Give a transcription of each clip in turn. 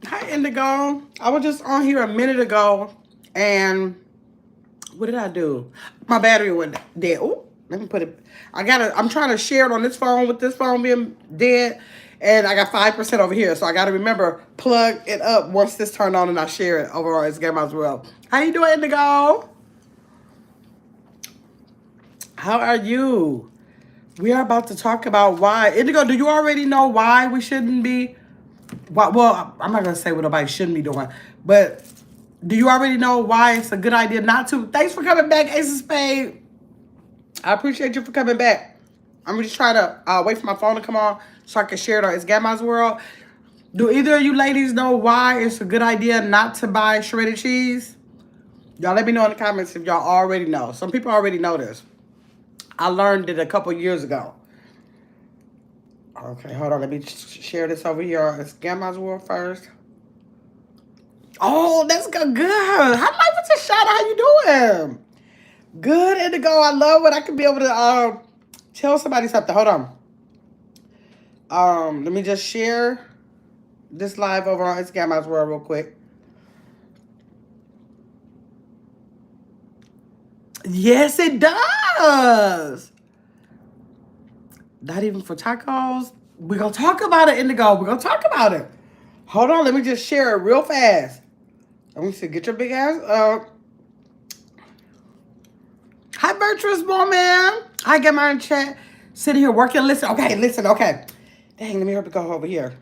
Hi, Indigo. I was just on here a minute ago, and what did I do? My battery went dead. Oh, let me put it. I'm trying to share it on this phone with this phone being dead, and I got 5% over here. So I got to remember plug it up once this turned on, and I share it over on Instagram as well. How you doing, Indigo? How are you? We are about to talk about why. Indigo, do you already know why we shouldn't be? Well, I'm not gonna say what nobody shouldn't be doing, but do you already know why it's a good idea not to? Thanks for coming back, Ace of Spade. I appreciate you for coming back. I'm just trying to wait for my phone to come on so I can share it on It's Gamma's World. Do either of you ladies know why it's a good idea not to buy shredded cheese? Y'all let me know in the comments if y'all already know. Some people already know this. I learned it a couple years ago. Okay, hold on. Let me share this over here on It's Gamma's World first. Oh, that's good. Hi, life is a shot. How you doing? Good, Indigo. I love when I can be able to tell somebody something. Hold on. Let me just share this live over on Instagram as well real quick. Yes, it does. Not even for tacos. We're gonna talk about it, Indigo. We're gonna talk about it. Hold on, let me just share it real fast. Let me see. Get your big ass up. Hi, Virtuous Woman. I get my chat. Sitting here working. Listen. Okay, listen. Okay. Dang, let me hurry to go over here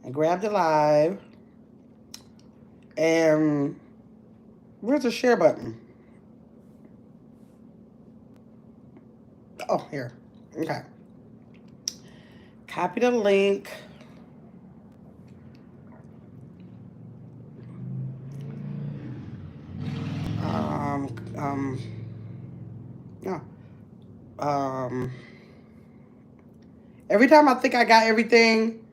and grab the live. And where's the share button? Oh, here. Okay. Copy the link. No. Every time I think I got everything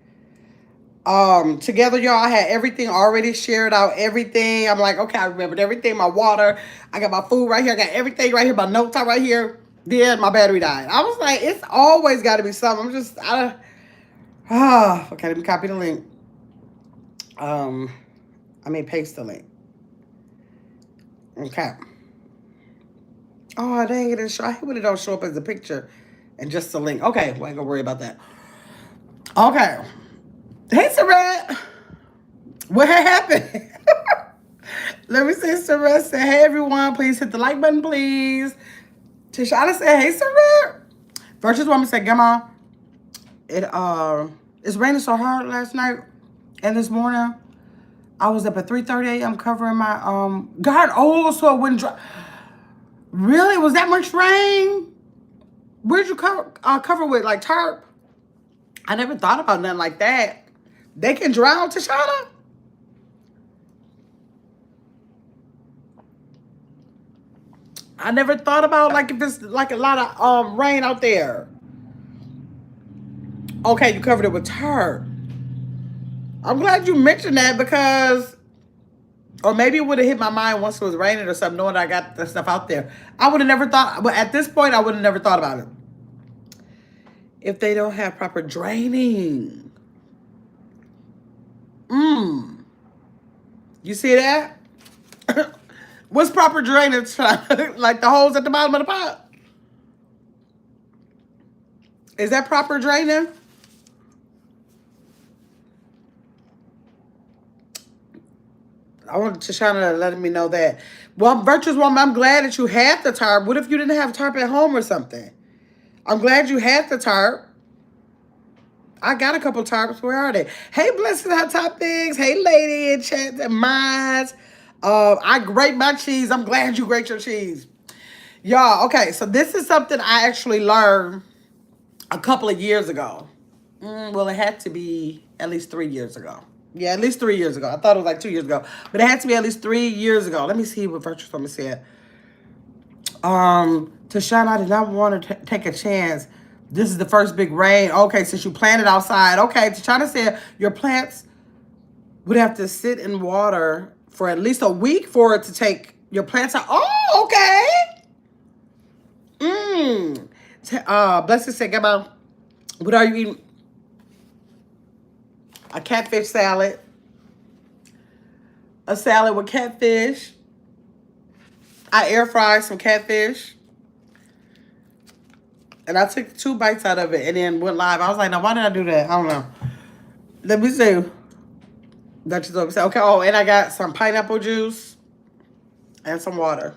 together, y'all, I had everything already shared out, everything. I'm like, okay, I remembered everything, my water. I got my food right here. I got everything right here. My notes are right here. Then my battery died. I was like, it's always got to be something. Okay, let me copy the link. Paste the link. Okay. Oh, dang, it didn't show. I hate when it don't show up as a picture and just a link. Okay, well, I ain't gonna worry about that. Okay. Hey, Sarat. What happened? Let me say, Sarat said, hey, everyone, please hit the like button, please. Tashana said, hey, Sarat. Virtuous Woman said, Grandma, it's raining so hard last night and this morning. I was up at 3:30 a.m. covering my garden. Oh, so it wouldn't dry. Really? Was that much rain? Where'd you cover with, like, tarp? I never thought about nothing like that. They can drown, Tashana? I never thought about, like, if it's like a lot of rain out there. Okay, you covered it with tarp. I'm glad you mentioned that because, or maybe it would have hit my mind once it was raining or something, knowing I got the stuff out there. I would have never thought, but at this point, I would have never thought about it. If they don't have proper draining. You see that? What's proper drainage? Like the holes at the bottom of the pot? Is that proper draining? I wanted Tashana letting me know that. Well, Virtuous Woman, I'm glad that you had the tarp. What if you didn't have tarp at home or something? I'm glad you had the tarp. I got a couple tarps. Where are they? Hey, Blessed Hot Topics. Hey, lady in chat and minds. I grate my cheese. I'm glad you grate your cheese. Y'all, okay, so this is something I actually learned a couple of years ago. Well, it had to be at least 3 years ago. Yeah, at least 3 years ago. I thought it was like 2 years ago. But it had to be at least 3 years ago. Let me see what Virtuous Woman said. Tashana, I did not want to take a chance. This is the first big rain. Okay, since you planted outside. Okay, Tashana said your plants would have to sit in water for at least a week for it to take your plants out. Oh, okay. Blessed said, Gabba, what are you eating? A catfish salad. a salad with catfish. I air fried some catfish. And I took 2 bites out of it and then went live. I was like, now why did I do that? I don't know. Let me see. That's just upset. Okay, oh, and I got some pineapple juice and some water.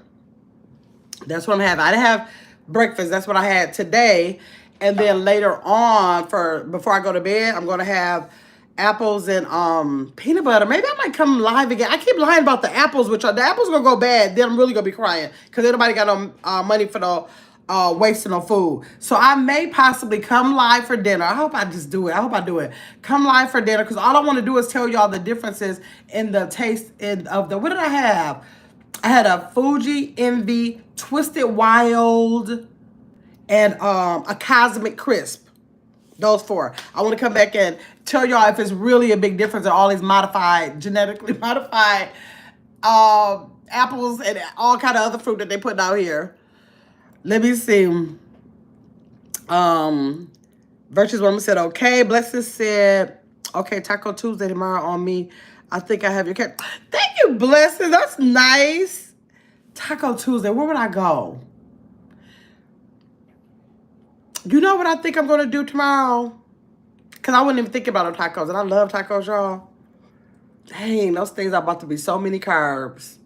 That's what I'm having. I didn't have breakfast. That's what I had today. And then later on, before I go to bed, I'm gonna have apples and peanut butter. Maybe I might come live again. I keep lying about the apples, which the apples gonna go bad. Then I'm really gonna be crying because nobody got no money for the wasting on food. So I may possibly come live for dinner. I hope I just do it. I hope I do it. Come live for dinner because all I want to do is tell y'all the differences in the taste of the. What did I have? I had a Fuji Envy Twisted Wild and a Cosmic Crisp. Those 4. I want to come back and tell y'all if it's really a big difference in all these genetically modified apples and all kind of other fruit that they put out here. Let me see. Virtuous Woman said, okay. Blessed said, okay, Taco Tuesday tomorrow on me. I think I have your cat. Thank you, Blessed. That's nice. Taco Tuesday. Where would I go? You know what I think I'm going to do tomorrow? Because I wouldn't even think about no tacos. And I love tacos, y'all. Dang, those things are about to be so many carbs.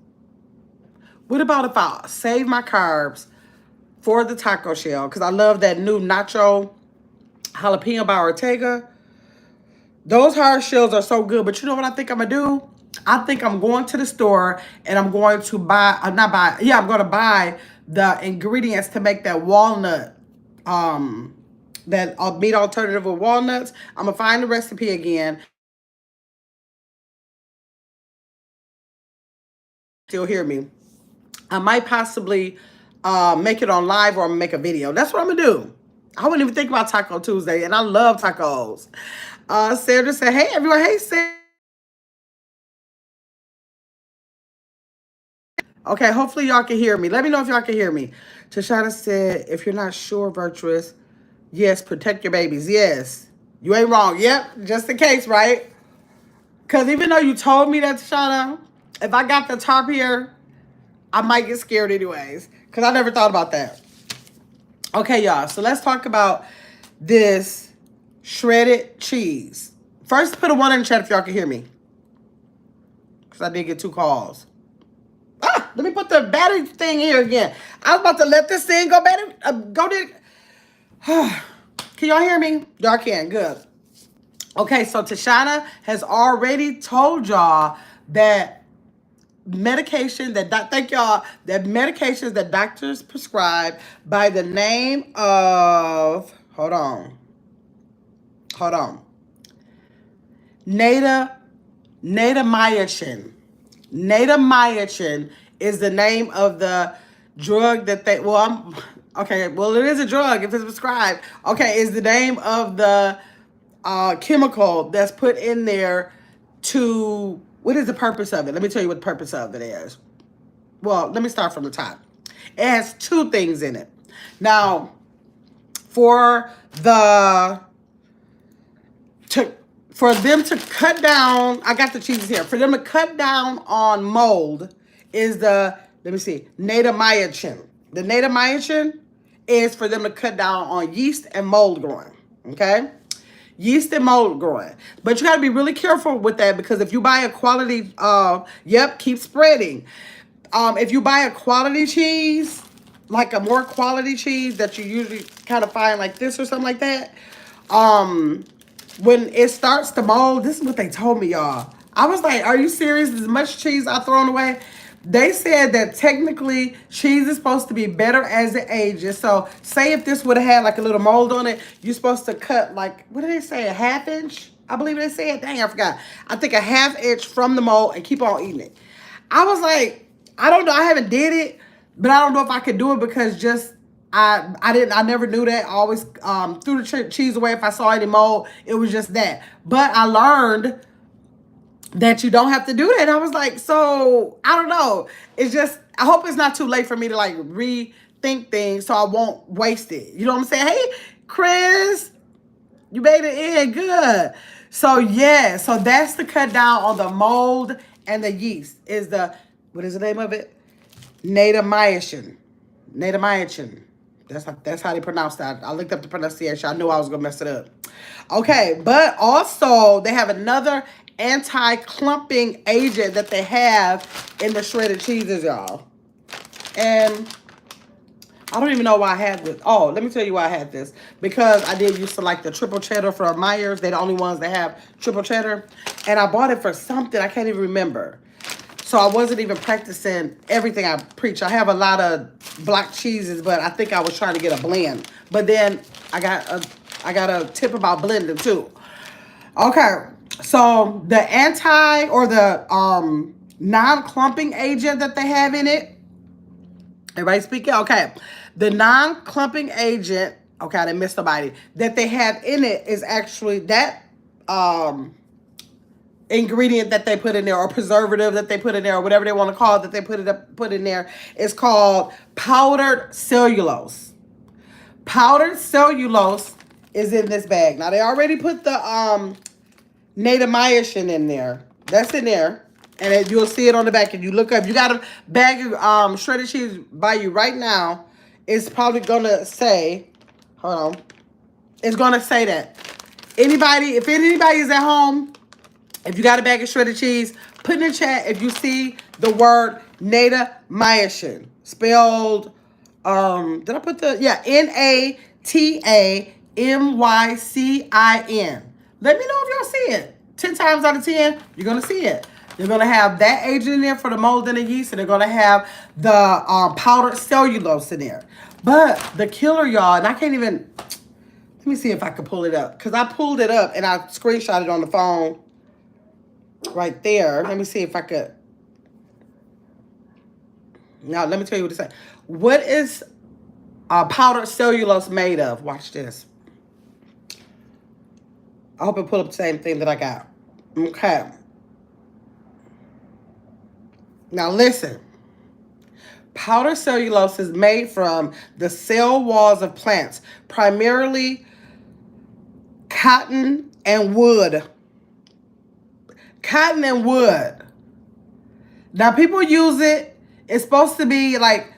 What about if I save my carbs for the taco shell? Because I love that new nacho jalapeno by Ortega. Those hard shells are so good. But you know what I think I'm going to do? I think I'm going to the store and I'm going to buy, I'm going to buy the ingredients to make that walnut, that meat alternative with walnuts. I'm going to find the recipe again. Still hear me. I might possibly make it on live or I'm going to make a video. That's what I'm going to do. I wouldn't even think about Taco Tuesday, and I love tacos. Sandra said, hey, everyone. Hey, Sandra. Okay, hopefully y'all can hear me. Let me know if y'all can hear me. Tashana said, if you're not sure, Virtuous, yes, protect your babies. Yes, you ain't wrong. Yep, just in case, right? Because even though you told me that, Tashana, if I got the top here, I might get scared anyways. Because I never thought about that. Okay, y'all. So let's talk about this shredded cheese. First, put a 1 in the chat if y'all can hear me. Because I did get 2 calls. Let me put the battery thing here again. I was about to let this thing go Can y'all hear me? Y'all can. Good. Okay, so Tashana has already told y'all that medications that doctors prescribe by the name of natamycin. Natamycin is the name of the drug that it is a drug if it's prescribed. Okay, is the name of the chemical that's put in there to, what is the purpose of it? Let me tell you what the purpose of it is. Well, let me start from the top. It has 2 things in it. Now, for them to cut down, I got the cheeses here. For them to cut down on mold is natamycin. The natamycin is for them to cut down on yeast and mold growing. Okay? Yeast and mold growing. But you got to be really careful with that because if you buy a quality, keep spreading. If you buy a quality cheese, like a more quality cheese that you usually kind of find like this or something like that, when it starts to mold, this is what they told me, y'all. I was like, are you serious? As much cheese I thrown away? They said that technically cheese is supposed to be better as it ages. So say if this would have had like a little mold on it, you're supposed to cut like, what did they say, a 1/2 inch? I believe they said. Dang, I forgot. I think a 1/2 inch from the mold and keep on eating it. I was like, I don't know. I haven't did it, but I don't know if I could do it because I never knew that. I always threw the cheese away if I saw any mold. It was just that. But I learned that you don't have to do that. And I was like, so I don't know. It's just, I hope it's not too late for me to like rethink things so I won't waste it. You know what I'm saying? Hey, Chris, you made it in. Good. So yeah, so that's to cut down on the mold and the yeast is the, what is the name of it? Natamycin. Natamycin. That's how they pronounce that. I looked up the pronunciation. I knew I was gonna mess it up. Okay, but also they have another anti-clumping agent that they have in the shredded cheeses, y'all. And I don't even know why I had this. Oh, let me tell you why I had this. Because I did used to like the triple cheddar from Myers. They're the only ones that have triple cheddar. And I bought it for something. I can't even remember. So I wasn't even practicing everything I preach. I have a lot of block cheeses, but I think I was trying to get a blend. But then I got a tip about blending too. Okay. So the anti or the non-clumping agent that they have in it. Everybody speaking? Okay. The non-clumping agent, okay, I didn't miss nobody, that they have in it is actually that ingredient that they put in there, or preservative that they put in there, or whatever they want to call it, that they put in there, is called powdered cellulose. Powdered cellulose is in this bag. Now they already put the natamycin in there. That's in there. And you'll see it on the back. If you look up, you got a bag of shredded cheese by you right now. It's probably gonna say, hold on. It's gonna say that. Anybody, if anybody is at home, if you got a bag of shredded cheese, put in the chat if you see the word natamycin. Spelled, did I put the, yeah, Natamycin. Let me know if y'all see it. 10 times out of 10, you're gonna see it. They're going to have that agent in there for the mold and the yeast, and they're going to have the powdered cellulose in there. But the killer, y'all, and I can't even, let me see if I can pull it up. Because I pulled it up and I screenshot it on the phone right there. Let me see if I could. Now, let me tell you what it says. What is powdered cellulose made of? Watch this. I hope it pull up the same thing that I got. Okay. Now listen, powdered cellulose is made from the cell walls of plants, primarily cotton and wood. Cotton and wood. Now people use it. It's supposed to be like,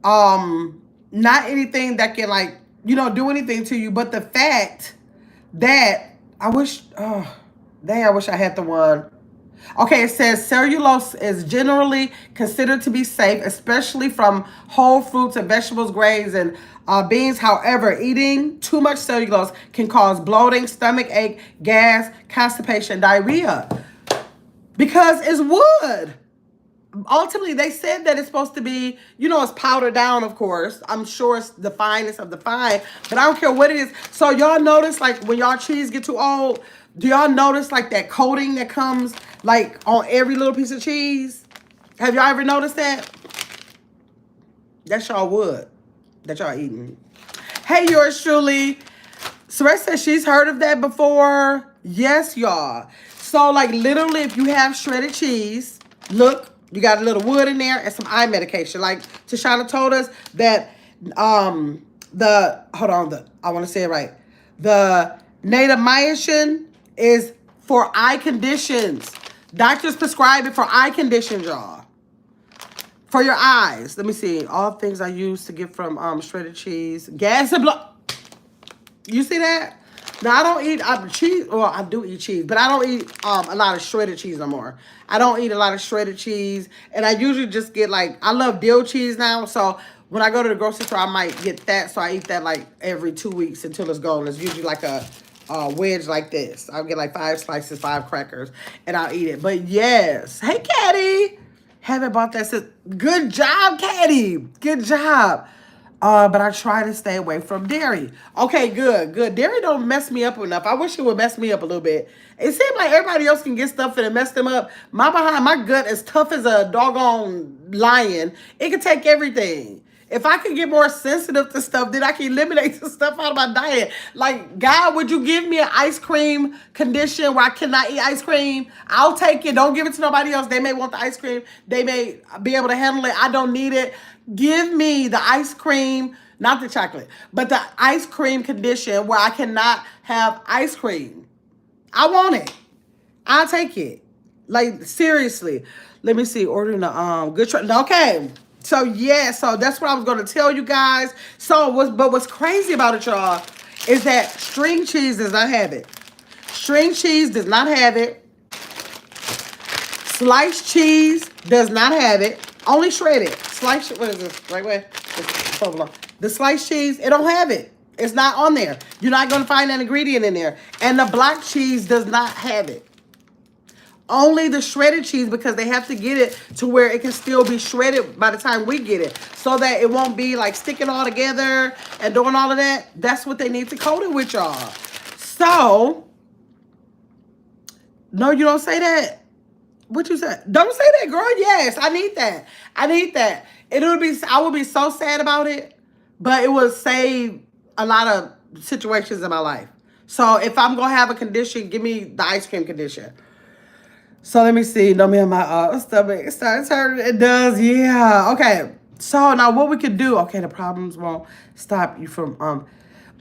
not anything that can like, do anything to you. But the fact that I wish I had the one. Okay, it says cellulose is generally considered to be safe, especially from whole fruits and vegetables, grains, and beans. However, eating too much cellulose can cause bloating, stomach ache, gas, constipation, diarrhea. Because it's wood. Ultimately, they said that it's supposed to be, it's powdered down, of course. I'm sure it's the finest of the fine, but I don't care what it is. So y'all notice, like, when y'all cheese get too old, do y'all notice, like, that coating that comes, like, on every little piece of cheese? Have y'all ever noticed that? That's y'all wood that y'all eating. Hey, yours truly. Soraya says she's heard of that before. Yes, y'all. So, like, literally, if you have shredded cheese, look, you got a little wood in there and some eye medication. Like Tashana told us that I want to say it right. The natamycin is for eye conditions. Doctors prescribe it for eye conditions, y'all. For your eyes. Let me see. All things I use to get from shredded cheese. Gas and blood. You see that? Now, I don't eat cheese. Well, I do eat cheese, but I don't eat a lot of shredded cheese no more. I don't eat a lot of shredded cheese. And I usually just get, like, I love dill cheese now. So when I go to the grocery store, I might get that. So I eat that, like, every 2 weeks until it's gone. It's usually like a wedge like this. I'll get, like, 5 slices, 5 crackers, and I'll eat it. But, yes. Hey, Caddy. Haven't bought that since. Good job, Caddy. Good job. But I try to stay away from dairy. Okay, good. Dairy don't mess me up enough. I wish it would mess me up a little bit. It seems like everybody else can get stuff and it mess them up. My gut is tough as a doggone lion. It can take everything. If I could get more sensitive to stuff, then I can eliminate the stuff out of my diet. Like, God, would you give me an ice cream condition where I cannot eat ice cream? I'll take it. Don't give it to nobody else. They may want the ice cream. They may be able to handle it. I don't need it. Give me the ice cream, not the chocolate, but the ice cream condition where I cannot have ice cream. I want it. I'll take it. Like seriously. Let me see. Ordering the good okay. So yeah, so that's what I was gonna tell you guys. So what's crazy about it, y'all, is that string cheese does not have it. String cheese does not have it. Sliced cheese does not have it. Only shredded. Sliced, what is this? Right where? The sliced cheese, it don't have it. It's not on there. You're not going to find an ingredient in there. And the black cheese does not have it. Only the shredded cheese, because they have to get it to where it can still be shredded by the time we get it. So that it won't be like sticking all together and doing all of that. That's what they need to coat it with, y'all. So, no, you don't say that. What you said? Don't say that, girl. Yes, I need that. I need that. I would be so sad about it, but it would save a lot of situations in my life. So if I'm gonna have a condition, give me the ice cream condition. So let me see. No, man, my stomach starts hurting. It does, yeah. Okay. So now what we could do? Okay, the problems won't stop you from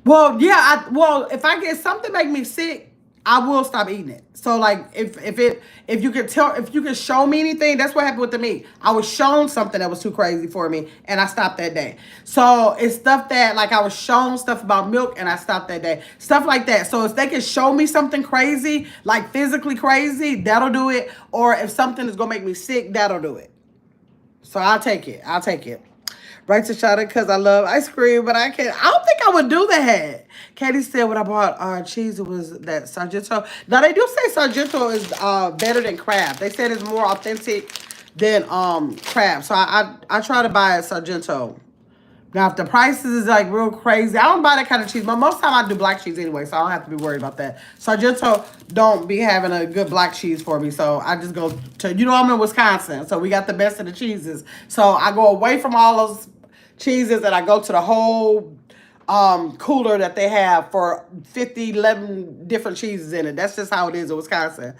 Well, yeah. If I get something make me sick, I will stop eating it. So like if you could show me anything, that's what happened with the meat. I was shown something that was too crazy for me and I stopped that day. So it's stuff that like I was shown stuff about milk and I stopped that day. Stuff like that. So if they can show me something crazy, like physically crazy, that'll do it. Or if something is gonna make me sick, that'll do it. So I'll take it. I'll take it. Right to shot it because I love ice cream, but I can't. I don't think I would do that. Katie said when I bought cheese, it was that Sargento. Now they do say Sargento is better than Kraft. They said it's more authentic than Kraft. So I try to buy a Sargento. Now if the prices is like real crazy, I don't buy that kind of cheese. But most of the time I do black cheese anyway, so I don't have to be worried about that. Sargento don't be having a good black cheese for me, so I just go to, you know, I'm in Wisconsin, so we got the best of the cheeses. So I go away from all those cheeses and I go to the whole cooler that they have for 50, 11 different cheeses in it. That's just how it is in Wisconsin.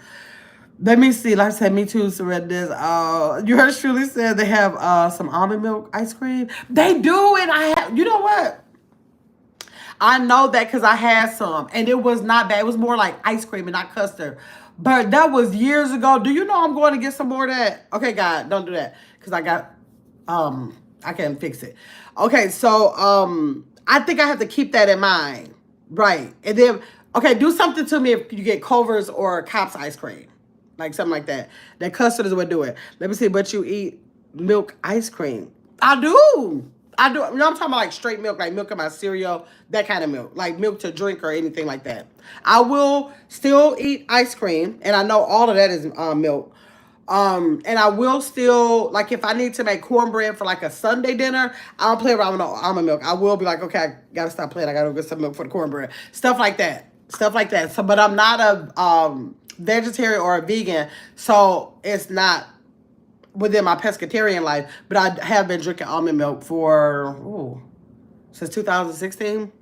Let me see. Like I said, me too, so read this. Yours truly said they have some almond milk ice cream. They do, and I have, you know what? I know that because I had some, and it was not bad. It was more like ice cream and not custard. But that was years ago. Do you know I'm going to get some more of that? Okay, God, don't do that. Because I can't fix it. Okay, so I think I have to keep that in mind. Right. And then, okay, do something to me if you get Culver's or Cops ice cream. Like something like that. That custard is what do it. Let me see, but you eat milk ice cream. I do. I do. No, I'm talking about like straight milk, like milk in my cereal, that kind of milk. Like milk to drink or anything like that. I will still eat ice cream, and I know all of that is milk. And I will still, like if I need to make cornbread for like a Sunday dinner, I don't play around with no almond milk. I will be like, okay, I gotta stop playing. I gotta go get some milk for the cornbread. Stuff like that. Stuff like that. So, but I'm not a vegetarian or a vegan, so it's not within my pescatarian life. But I have been drinking almond milk for since 2016.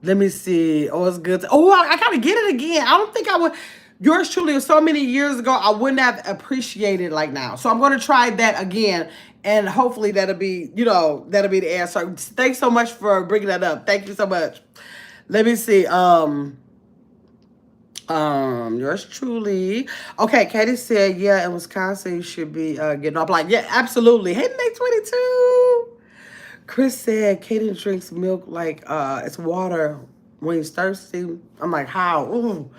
Let me see. Oh, it's good. I gotta get it again. I don't think I would. Yours truly, so many years ago, I wouldn't have appreciated like now. So I'm going to try that again. And hopefully that'll be, that'll be the answer. Thanks so much for bringing that up. Thank you so much. Let me see. Yours truly. Okay, Katie said, yeah, in Wisconsin, you should be getting up. Like, yeah, absolutely. Hey, Nate 22. Chris said, Katie drinks milk like it's water when he's thirsty. I'm like, how? Ooh.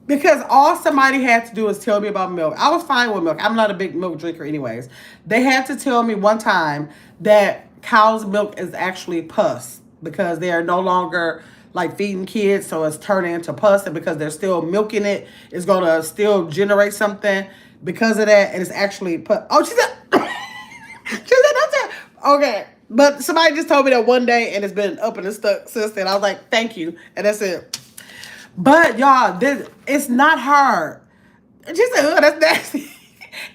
Because all somebody had to do is tell me about milk. I was fine with milk. I'm not a big milk drinker anyways. They had to tell me one time that cow's milk is actually pus because they are no longer like feeding kids, so it's turning into pus, and because they're still milking it, it's gonna still generate something because of that, and it's actually pus. Oh, she said, she said that's it. Okay, but somebody just told me that one day, and it's been up and stuck since then. I was like, thank you, and that's it. But y'all, it's not hard. She said, oh, that's nasty.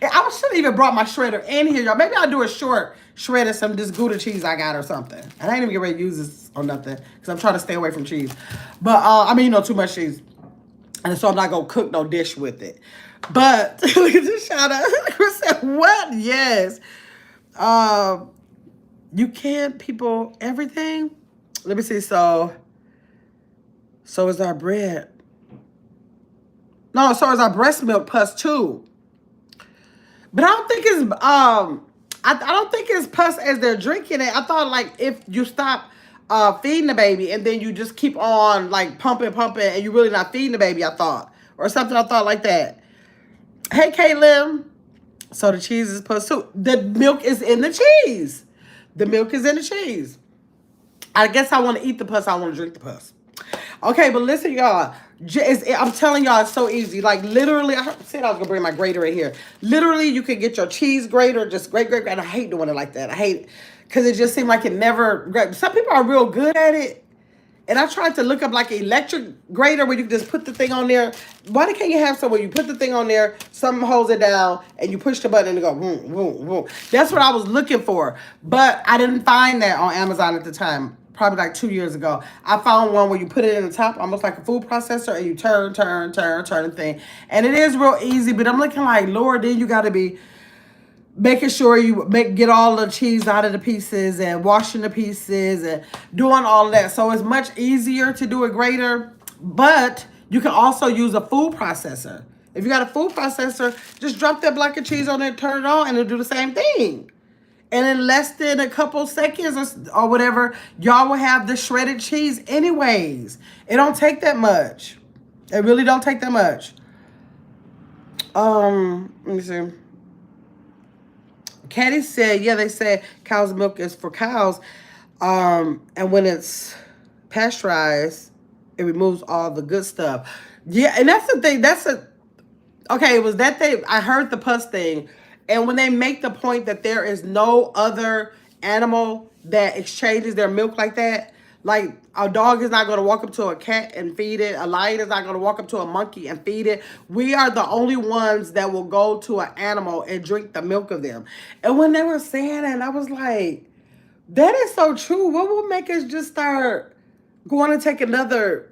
I should have even brought my shredder in here, y'all. Maybe I'll do a short shred of some this Gouda cheese I got or something. And I ain't even get ready to use this or nothing because I'm trying to stay away from cheese. But, too much cheese. And so I'm not going to cook no dish with it. But, look at this shout out. Chris said, what? Yes. You can't, people, everything. Let me see. So is our bread. No, so is our breast milk pus too. But I don't think it's I don't think it's pus as they're drinking it. I thought like if you stop feeding the baby and then you just keep on like pumping and you really not feeding the baby, I thought. Or something I thought like that. Hey Caitlin. So the cheese is pus too. The milk is in the cheese. The milk is in the cheese. I guess I want to eat the pus. I want to drink the pus. Okay, but listen, y'all. I'm telling y'all, it's so easy. Like, literally, I said I was going to bring my grater in here. Literally, you can get your cheese grater, just grate. And I hate doing it like that. I hate it because it just seemed like it never. Some people are real good at it. And I tried to look up like an electric grater where you can just put the thing on there. Why can't you have somewhere you put the thing on there, something holds it down, and you push the button and it go boom, boom, boom. That's what I was looking for. But I didn't find that on Amazon at the time. Probably like 2 years ago. I found one where you put it in the top, almost like a food processor, and you turn the thing. And it is real easy, but I'm looking like, Lord, then you got to be making sure you get all the cheese out of the pieces and washing the pieces and doing all of that. So it's much easier to do a grater, but you can also use a food processor. If you got a food processor, just drop that block of cheese on there, turn it on, and it'll do the same thing. And in less than a couple seconds or whatever, y'all will have the shredded cheese anyways. It don't take that much. It really don't take that much. Let me see. Caddy said, yeah, they said cow's milk is for cows. And when it's pasteurized, it removes all the good stuff. Yeah, and that's the thing. Okay, it was that thing. I heard the pus thing. And when they make the point that there is no other animal that exchanges their milk like that, like a dog is not going to walk up to a cat and feed it. A lion is not going to walk up to a monkey and feed it. We are the only ones that will go to an animal and drink the milk of them. And when they were saying that, I was like, that is so true. What will make us just start going to take another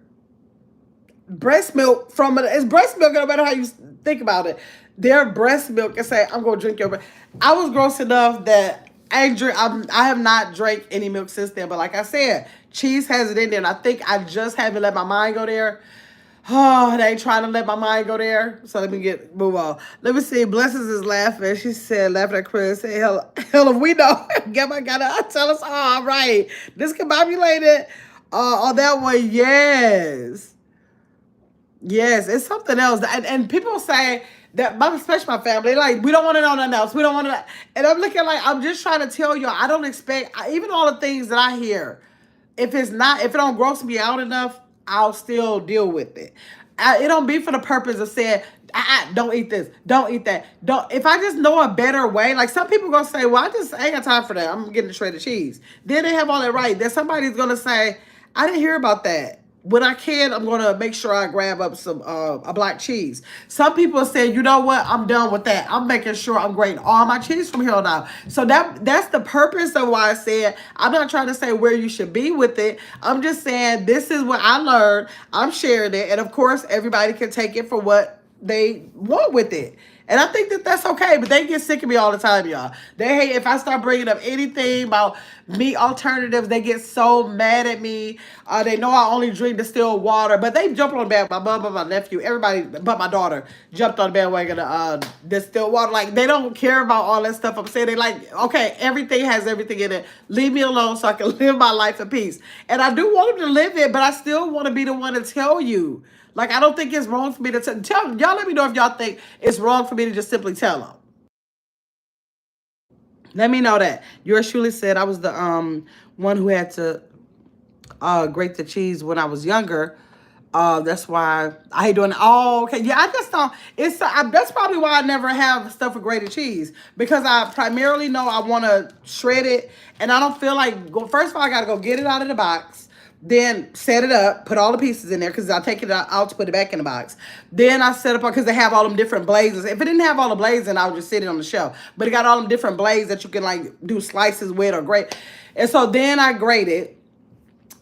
breast milk from it? It's breast milk no matter how you think about it. Their breast milk and say, I'm going to drink your breast. I was gross enough that I have not drank any milk since then. But like I said, cheese has it in there. And I think I just haven't let my mind go there. Oh, they ain't trying to let my mind go there. So let me move on. Let me see. Blessings is laughing. She said, laughing at Chris. Say, hell if we know. Gamma gotta tell us all right. Discombobulated on that one. Yes. Yes, it's something else. And people say that, especially my family, like, we don't want to know nothing else. We don't want to. And I'm looking like, I'm just trying to tell you, I don't expect, even all the things that I hear, if it don't gross me out enough, I'll still deal with it. It don't be for the purpose of saying, don't eat this, don't eat that. Don't. If I just know a better way, like some people gonna say, well, I ain't got time for that. I'm getting a shredded cheese. Then they have all that right. Then somebody's gonna say, I didn't hear about that. When I can, I'm going to make sure I grab up some a black cheese. Some people say, you know what? I'm done with that. I'm making sure I'm grating all my cheese from here on out. So that's the purpose of why I said, I'm not trying to say where you should be with it. I'm just saying this is what I learned. I'm sharing it. And of course, everybody can take it for what they want with it. And I think that that's okay, but they get sick of me all the time, y'all. They hate if I start bringing up anything about meat alternatives. They get so mad at me. They know I only drink distilled water, but they jump on the bandwagon. My mom, my nephew, everybody but my daughter jumped on the bandwagon of distilled water. Like, they don't care about all that stuff I'm saying. They like, okay, everything has everything in it. Leave me alone so I can live my life in peace. And I do want them to live it, but I still want to be the one to tell you. Like, I don't think it's wrong for me to tell y'all. Let me know if y'all think it's wrong for me to just simply tell them. Let me know that. Yours truly said I was the one who had to grate the cheese when I was younger. That's why I hate doing it. Oh, okay. Yeah, I just don't. That's probably why I never have stuff with grated cheese, because I primarily know I want to shred it, and I don't feel like first of all, I got to go get it out of the box. Then set it up, put all the pieces in there, because I take it out to put it back in the box. Then I set up, because they have all them different blazes. If it didn't have all the blazes, I would just sit it on the shelf. But it got all them different blazes that you can like do slices with or grate. And so then I grate it.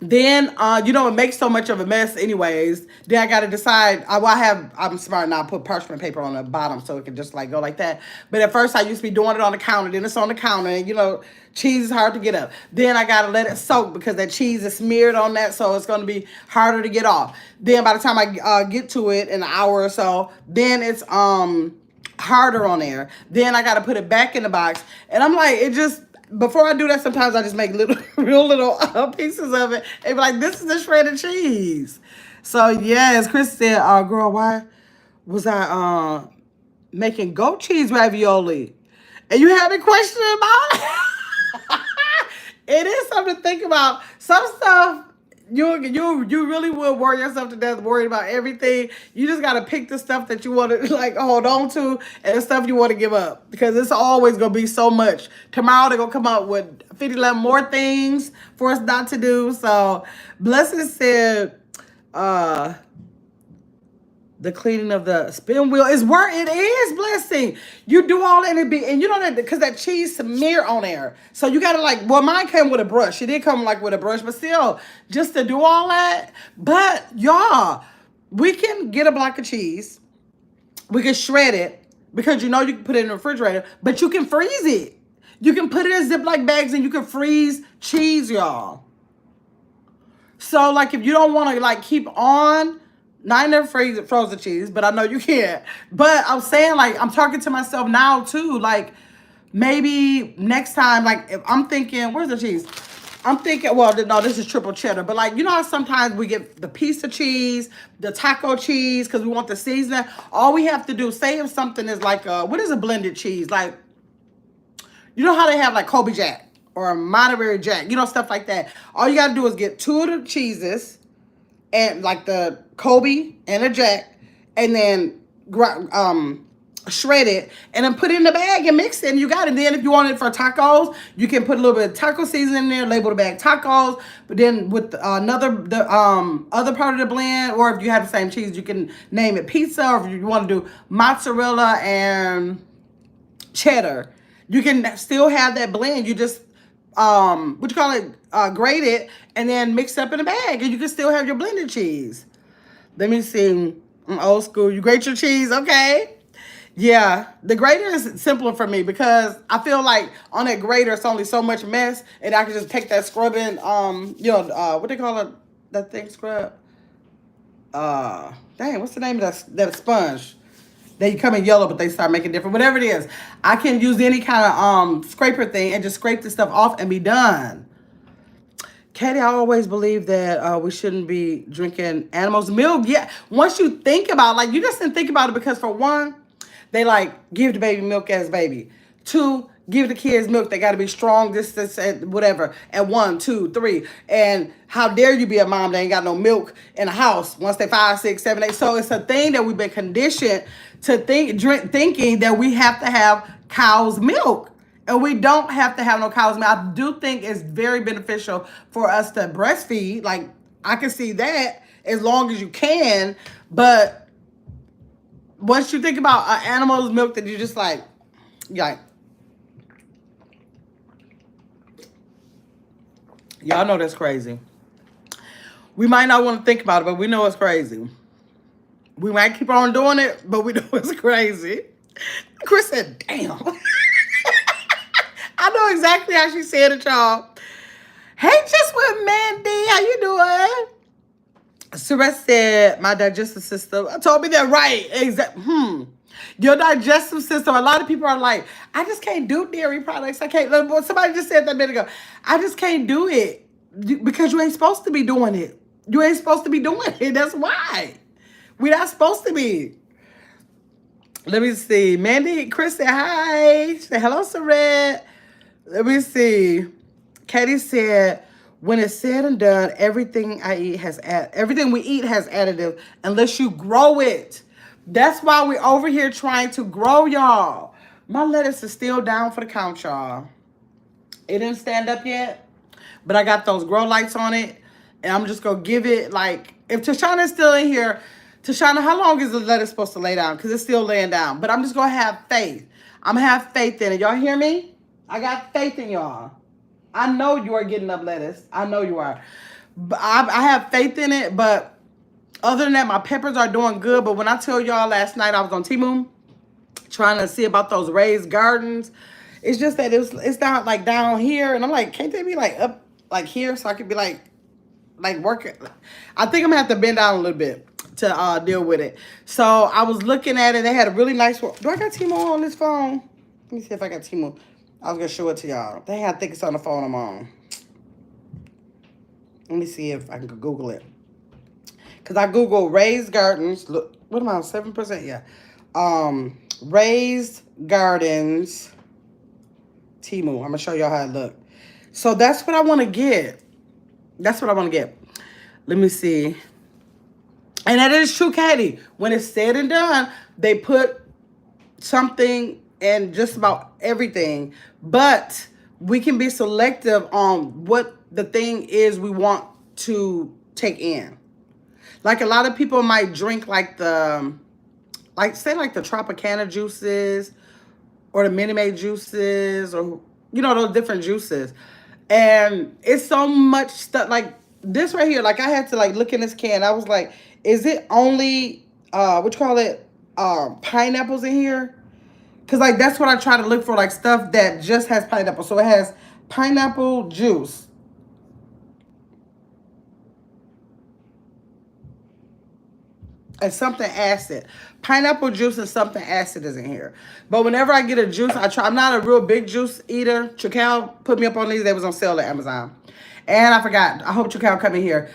Then, it makes so much of a mess anyways. Then I got to decide, I'm smart now, I put parchment paper on the bottom so it can just like go like that. But at first I used to be doing it on the counter. Then it's on the counter and, cheese is hard to get up. Then I got to let it soak because that cheese is smeared on that. So it's going to be harder to get off. Then by the time I get to it in an hour or so, then it's, harder on there. Then I got to put it back in the box. And I'm like, before I do that, sometimes I just make real little pieces of it and be like, this is the shredded cheese. So yes, Chris said, girl, why was I making goat cheese ravioli? And you had me questioning about it? It is something to think about. Some stuff you really will worry yourself to death worried about everything. You just gotta pick the stuff that you want to like hold on to and the stuff you want to give up because it's always gonna be so much. Tomorrow they're gonna come up with 50 more things for us not to do. So Blessed said, the cleaning of the spin wheel is where it is, Blessing. You do all that and you know that because that cheese smear on there. So you gotta mine came with a brush. It did come like with a brush, but still, just to do all that. But y'all, we can get a block of cheese. We can shred it because you can put it in the refrigerator, but you can freeze it. You can put it in Ziploc bags and you can freeze cheese, y'all. So like if you don't want to keep on. Now, I never frozen cheese, but I know you can't. But I'm saying, I'm talking to myself now, too. Maybe next time, if I'm thinking, where's the cheese? I'm thinking, well, no, this is triple cheddar. But, how sometimes we get the piece of cheese, the taco cheese, because we want the seasoning. All we have to do, say if something is what is a blended cheese? You know how they have, Kobe Jack or Monterey Jack, stuff like that. All you got to do is get 2 of the cheeses and the Kobe and a Jack, and then shred it, and then put it in the bag and mix it, and you got it. And then if you want it for tacos, you can put a little bit of taco seasoning in there, label the bag tacos. But then with the other part of the blend, or if you have the same cheese, you can name it pizza. Or if you want to do mozzarella and cheddar, you can still have that blend. You just grate it and then mix it up in a bag, and you can still have your blended cheese. Let me see. I'm old school. You grate your cheese, okay? Yeah, the grater is simpler for me because I feel like on that grater it's only so much mess, and I can just take that scrubbing, what they call it? That thing scrub. Dang, what's the name of that sponge? They come in yellow, but they start making different. Whatever it is, I can use any kind of scraper thing and just scrape the stuff off and be done. Katie, I always believe that we shouldn't be drinking animals' milk. Yeah, once you think about it, you just didn't think about it because for one, they give the baby milk as baby. 2, give the kids milk. They got to be strong, this, and whatever. And 1, 2, 3. And how dare you be a mom that ain't got no milk in the house once they're 5, 6, 7, 8. So it's a thing that we've been conditioned to thinking that we have to have cow's milk. And we don't have to have no cow's milk. I do think it's very beneficial for us to breastfeed. I can see that as long as you can. But once you think about an animal's milk that you just y'all know that's crazy. We might not want to think about it, but we know it's crazy. We might keep on doing it, but we know it's crazy. Chris said, damn. I know exactly how she said it, y'all. Hey, just with Mandy. How you doing? Celeste said, my digestive system. I told me that right. Your digestive system. A lot of people are like, I just can't do dairy products. I can't. Somebody just said that a minute ago. I just can't do it because you ain't supposed to be doing it. You ain't supposed to be doing it. That's why. We're not supposed to be. Let me see. Mandy, Chris said hi. She said, hello, Saret. Let me see. Katie said, when it's said and done, everything we eat has additive unless you grow it. That's why we're over here trying to grow, y'all. My lettuce is still down for the count, y'all. It didn't stand up yet, but I got those grow lights on it, and I'm just going to give it, if Tashana's still in here, Tashana, how long is the lettuce supposed to lay down? Because it's still laying down. But I'm just going to have faith. I'm going to have faith in it. Y'all hear me? I got faith in y'all. I know you are getting up lettuce. I know you are. But I have faith in it, but other than that, my peppers are doing good. But when I tell y'all last night I was on Temu trying to see about those raised gardens, it's just that it's down like down here, and I'm like, can't they be like up like here so I could be like working? I think I'm gonna have to bend down a little bit to deal with it. So I was looking at it. They had a really nice one. Do I got Temu on this phone? Let me see if I got Temu. I was gonna show it to y'all. Dang, I think it's on the phone I'm on. Let me see if I can Google it. Cause I Google raised gardens. Look, what am I on? 7%? Yeah. Raised gardens. Temu. I'm gonna show y'all how it look. So that's what I want to get. That's what I want to get. Let me see. And that is true, Katie. When it's said and done, they put something in just about everything. But we can be selective on what the thing is we want to take in. Like a lot of people might drink like say like the Tropicana juices or the Minute Maid juices or, you know, those different juices. And it's so much stuff like this right here. Like I had to like look in this can. I was like, is it only, what you call it, pineapples in here? Because like that's what I try to look for, like stuff that just has pineapple. So it has pineapple juice. And something acid. Pineapple juice and something acid is in here. But whenever I get a juice, I try. I'm not a real big juice eater. Trical put me up on these. They was on sale at Amazon. And I forgot. I hope Trical come in here.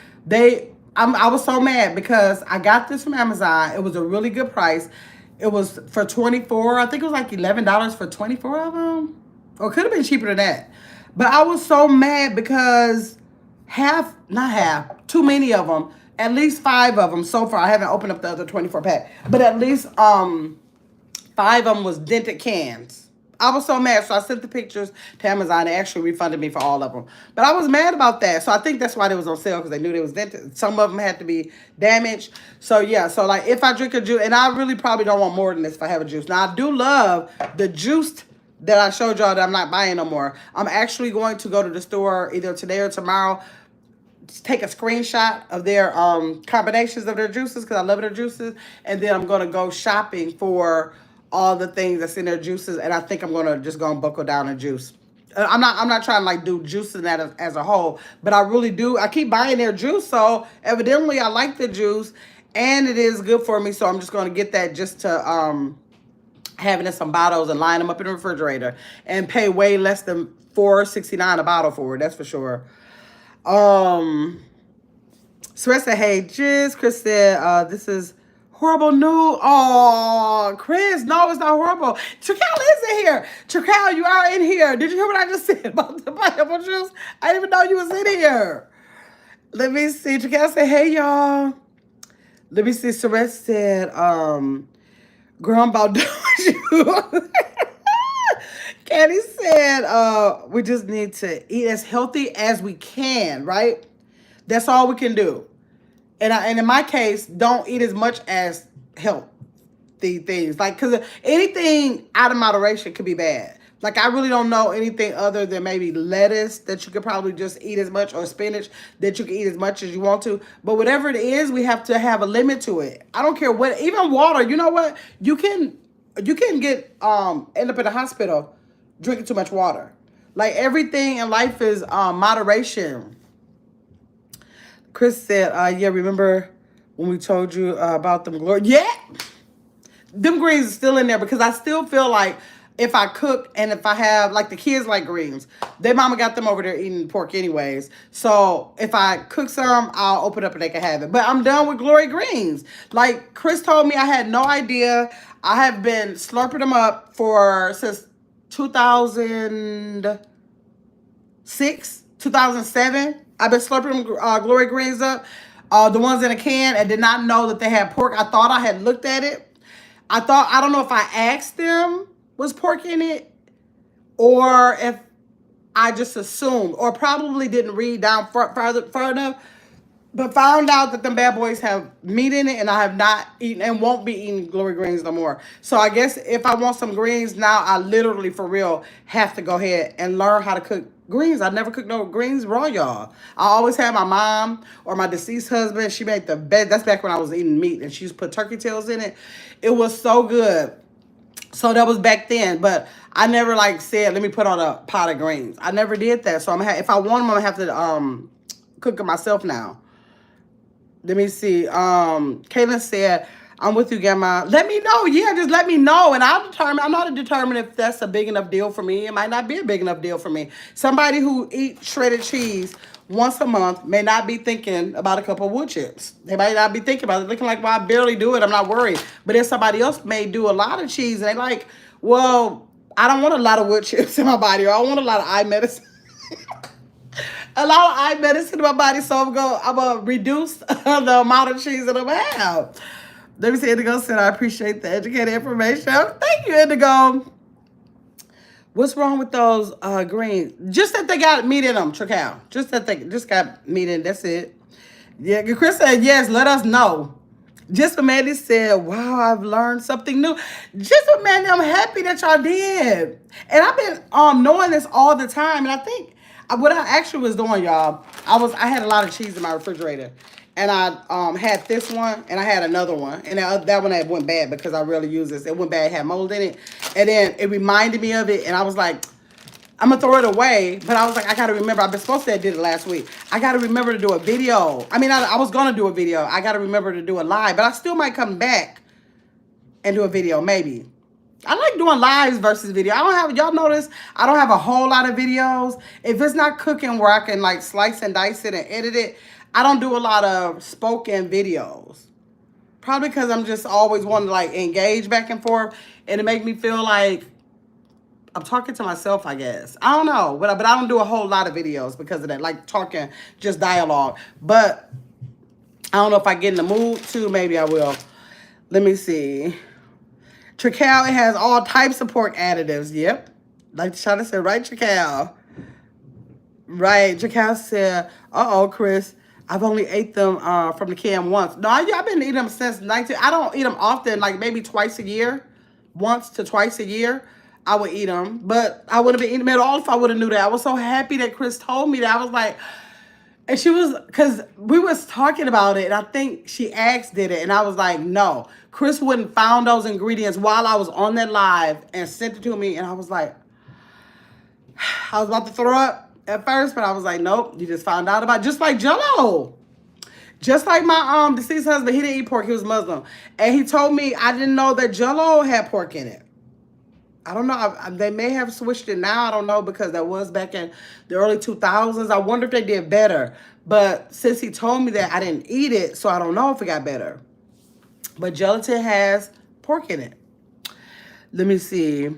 I was so mad because I got this from Amazon. It was a really good price. It was for 24. I think it was like $11 for 24 of them. Or it could have been cheaper than that. But I was so mad because not half, too many of them. At least 5 of them so far. I haven't opened up the other 24 pack. But at least 5 of them was dented cans. I was so mad. So I sent the pictures to Amazon. They actually refunded me for all of them. But I was mad about that. So I think that's why they was on sale, because they knew they was dented. Some of them had to be damaged. So yeah. So like if I drink a juice, and I really probably don't want more than this if I have a juice. Now I do love the juiced that I showed y'all that I'm not buying no more. I'm actually going to go to the store either today or tomorrow, take a screenshot of their combinations of their juices, because I love their juices, and then I'm going to go shopping for all the things that's in their juices, and I think I'm going to just go and buckle down and juice. I'm not trying to like do juicing that as a whole, but I really do. I keep buying their juice, so evidently I like the juice and it is good for me, so I'm just going to get that just to have it in some bottles and line them up in the refrigerator and pay way less than $4.69 a bottle for it. That's for sure. Sarah said, hey, Jizz. Chris said, this is horrible news. Oh, Chris, no, it's not horrible. Trical is in here. Trical, you are in here. Did you hear what I just said about the pineapple juice? I didn't even know you was in here. Let me see. Trical said, hey, y'all. Let me see. Sarah said, girl, I'm about done with you. Candy said, we just need to eat as healthy as we can, right? That's all we can do. And in my case, don't eat as much as healthy things. Like, because anything out of moderation could be bad. Like, I really don't know anything other than maybe lettuce that you could probably just eat as much, or spinach that you can eat as much as you want to. But whatever it is, we have to have a limit to it. I don't care what, even water, you know what? You can get, end up in the hospital drinking too much water. Like, everything in life is moderation. Chris said, yeah, remember when we told you about them glory? Yeah! Them greens are still in there, because I still feel like if I cook and if I have, like the kids like greens, their mama got them over there eating pork anyways. So if I cook some, I'll open up and they can have it. But I'm done with glory greens. Like Chris told me, I had no idea. I have been slurping them up since 2006, 2007. I've been slurping glory greens up, the ones in a can, and did not know that they had pork. I thought I had looked at it. I don't know if I asked them was pork in it, or if I just assumed, or probably didn't read down further enough, but found out that them bad boys have meat in it, and I have not eaten and won't be eating glory greens no more. So I guess if I want some greens now, I literally, for real, have to go ahead and learn how to cook greens. I never cooked no greens raw, y'all. I always had my mom or my deceased husband. She made the best. That's back when I was eating meat, and she used to put turkey tails in it. It was so good. So that was back then, but I never like said, let me put on a pot of greens. I never did that. So if I want them, I'm gonna have to cook them myself now. Let me see. Kaylin said, I'm with you, Grandma. Let me know. Yeah, just let me know. And I'll determine. I'm not to determine if that's a big enough deal for me. It might not be a big enough deal for me. Somebody who eats shredded cheese once a month may not be thinking about a couple of wood chips. They might not be thinking about it. Looking like, well, I barely do it. I'm not worried. But if somebody else may do a lot of cheese and they like, well, I don't want a lot of wood chips in my body, or I want a lot of eye medicine. A lot of eye medicine in my body, so I'm gonna reduce the amount of cheese that I'm gonna have. Let me see, Indigo said, I appreciate the educated information. Thank you, Indigo. What's wrong with those greens? Just that they got meat in them, Trical. Just that they just got meat in. That's it. Yeah, Chris said yes. Let us know. Just for Mandy said, wow, I've learned something new. Just for Mandy, I'm happy that y'all did. And I've been knowing this all the time. And I think what I actually was doing, y'all, I had a lot of cheese in my refrigerator. And I had this one, and I had another one. And that one went bad because I rarely use this. It went bad, it had mold in it. And then it reminded me of it, and I was like, I'm going to throw it away. But I was like, I got to remember. I've been supposed to have did it last week. I got to remember to do a video. I mean, I was going to do a video. I got to remember to do a live. But I still might come back and do a video, maybe. I like doing lives versus video. Y'all notice, I don't have a whole lot of videos. If it's not cooking where I can like slice and dice it and edit it, I don't do a lot of spoken videos. Probably because I'm just always wanting to like engage back and forth. And it make me feel like I'm talking to myself, I guess. I don't know. But I don't do a whole lot of videos because of that. Like talking, just dialogue. But I don't know if I get in the mood to. Maybe I will. Let me see. Trical, it has all types of pork additives. Yep. Like Shauna said, right, Trical? Right. Trical said, uh-oh, Chris. I've only ate them from the can once. No, I've been eating them since 19. I don't eat them often, like maybe twice a year. Once to twice a year, I would eat them. But I wouldn't have been eating them at all if I would have knew that. I was so happy that Chris told me that. I was like, and she was, because we was talking about it, and I think she asked did it, and I was like, no. Chris wouldn't found those ingredients while I was on that live and sent it to me, and I was like, I was about to throw up at first, but I was like, nope, you just found out about it. Just like Jello. Just like my deceased husband, he didn't eat pork, he was Muslim. And he told me I didn't know that Jello had pork in it. I don't know. They may have switched it now. I don't know because that was back in the early 2000s. I wonder if they did better. But since he told me that, I didn't eat it, so I don't know if it got better. But gelatin has pork in it. Let me see.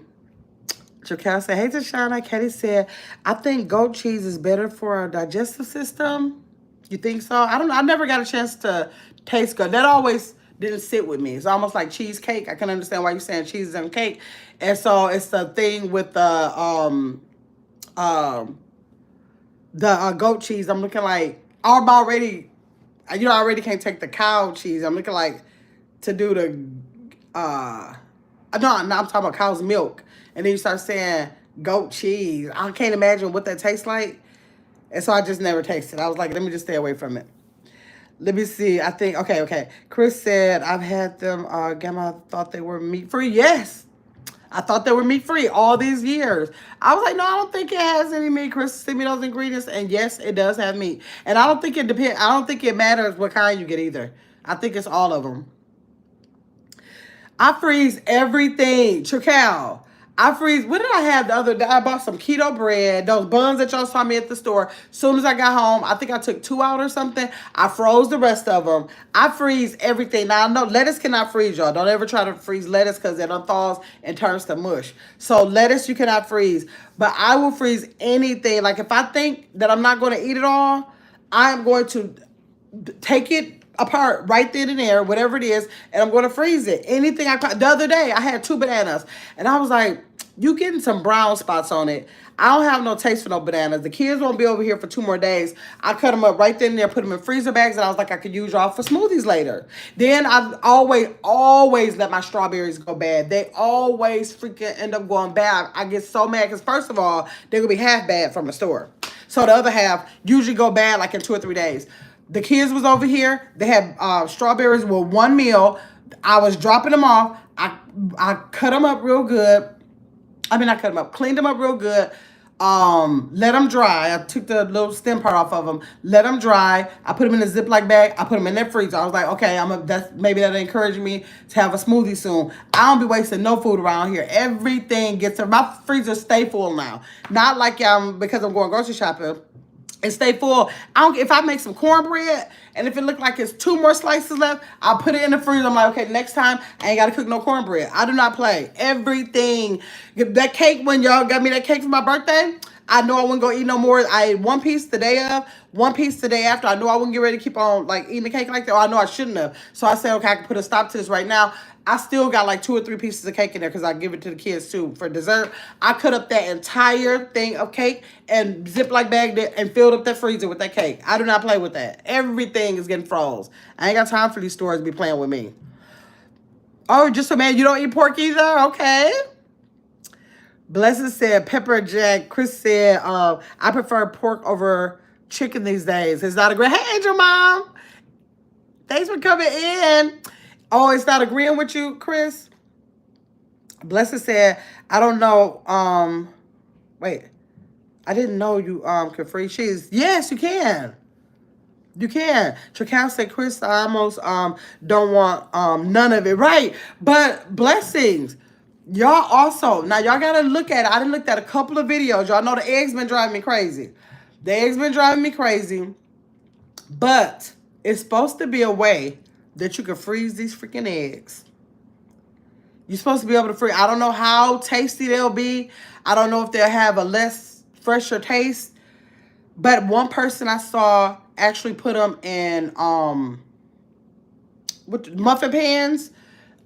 Jacal said, hey, Tashana. Katie said, I think goat cheese is better for our digestive system. You think so? I don't know. I never got a chance to taste good. That always didn't sit with me. It's almost like cheesecake. I can understand why you're saying cheese and cake. And so it's the thing with the goat cheese. I'm looking like, I already can't take the cow cheese. I'm looking like to do the, no, I'm talking about cow's milk. And then you start saying goat cheese. I can't imagine what that tastes like. And so I just never tasted it. I was like, let me just stay away from it. Let me see. I think, okay. Chris said, I've had them, Grandma thought they were meat-free. Yes. I thought they were meat-free all these years. I was like, no, I don't think it has any meat. Chris sent me those ingredients, and yes, it does have meat. And I don't think it matters what kind you get either. I think it's all of them. I freeze everything. Trical. What did I have the other day? I bought some keto bread, those buns that y'all saw me at the store. As soon as I got home, I think I took 2 out or something. I froze the rest of them. I freeze everything. Now, I know lettuce cannot freeze, y'all. Don't ever try to freeze lettuce because it unthaws and turns to mush. So lettuce you cannot freeze. But I will freeze anything. Like if I think that I'm not going to eat it all, I'm going to take it apart right then and there, whatever it is, and I'm going to freeze it. Anything the other day, I had 2 bananas, and I was like, you getting some brown spots on it. I don't have no taste for no bananas. The kids won't be over here for 2 more days. I cut them up right then and there, put them in freezer bags, and I was like, I could use y'all for smoothies later. Then I've always let my strawberries go bad. They always freaking end up going bad. I get so mad because first of all, they're gonna be half bad from the store. So the other half usually go bad like in 2 or 3 days. The kids was over here. They had strawberries with one meal. I was dropping them off. I cut them up real good. I mean, I cut them up, cleaned them up real good. Let them dry. I took the little stem part off of them. Let them dry. I put them in a Ziploc bag. I put them in their freezer. I was like, okay, maybe that'll encourage me to have a smoothie soon. I don't be wasting no food around here. Everything my freezer stay full now. Not like because I'm going grocery shopping. And stay full. If I make some cornbread and if it look like it's 2 more slices left, I'll put it in the freezer. I'm like, okay, next time I ain't gotta cook no cornbread. I do not play. Everything. That cake, when y'all got me that cake for my birthday, I know I wouldn't go eat no more. I ate 1 piece the day of, 1 piece the day after. I knew I wouldn't get ready to keep on like eating the cake like that. Or I know I shouldn't have. So I said, okay, I can put a stop to this right now. I still got like 2 or 3 pieces of cake in there because I give it to the kids too for dessert. I cut up that entire thing of cake and Ziploc bagged it and filled up that freezer with that cake. I do not play with that. Everything is getting froze. I ain't got time for these stores to be playing with me. Oh, just a man, you don't eat pork either? Okay. Blessed said pepper jack. Chris said, I prefer pork over chicken these days. It's not a great. Hey, Angel Mom. Thanks for coming in. Oh, it's not agreeing with you, Chris? Blessed said, I don't know. Wait. I didn't know you could freeze cheese. Yes, you can. You can. Tracal said, Chris, I almost don't want none of it. Right. But blessings. Y'all also, now y'all got to look at it. I done looked at a couple of videos. Y'all know the eggs been driving me crazy. The eggs been driving me crazy. But it's supposed to be a way that you can freeze these freaking eggs. You're supposed to be able to freeze. I don't know how tasty they'll be. I don't know if they'll have a less fresher taste. But one person I saw actually put them in with muffin pans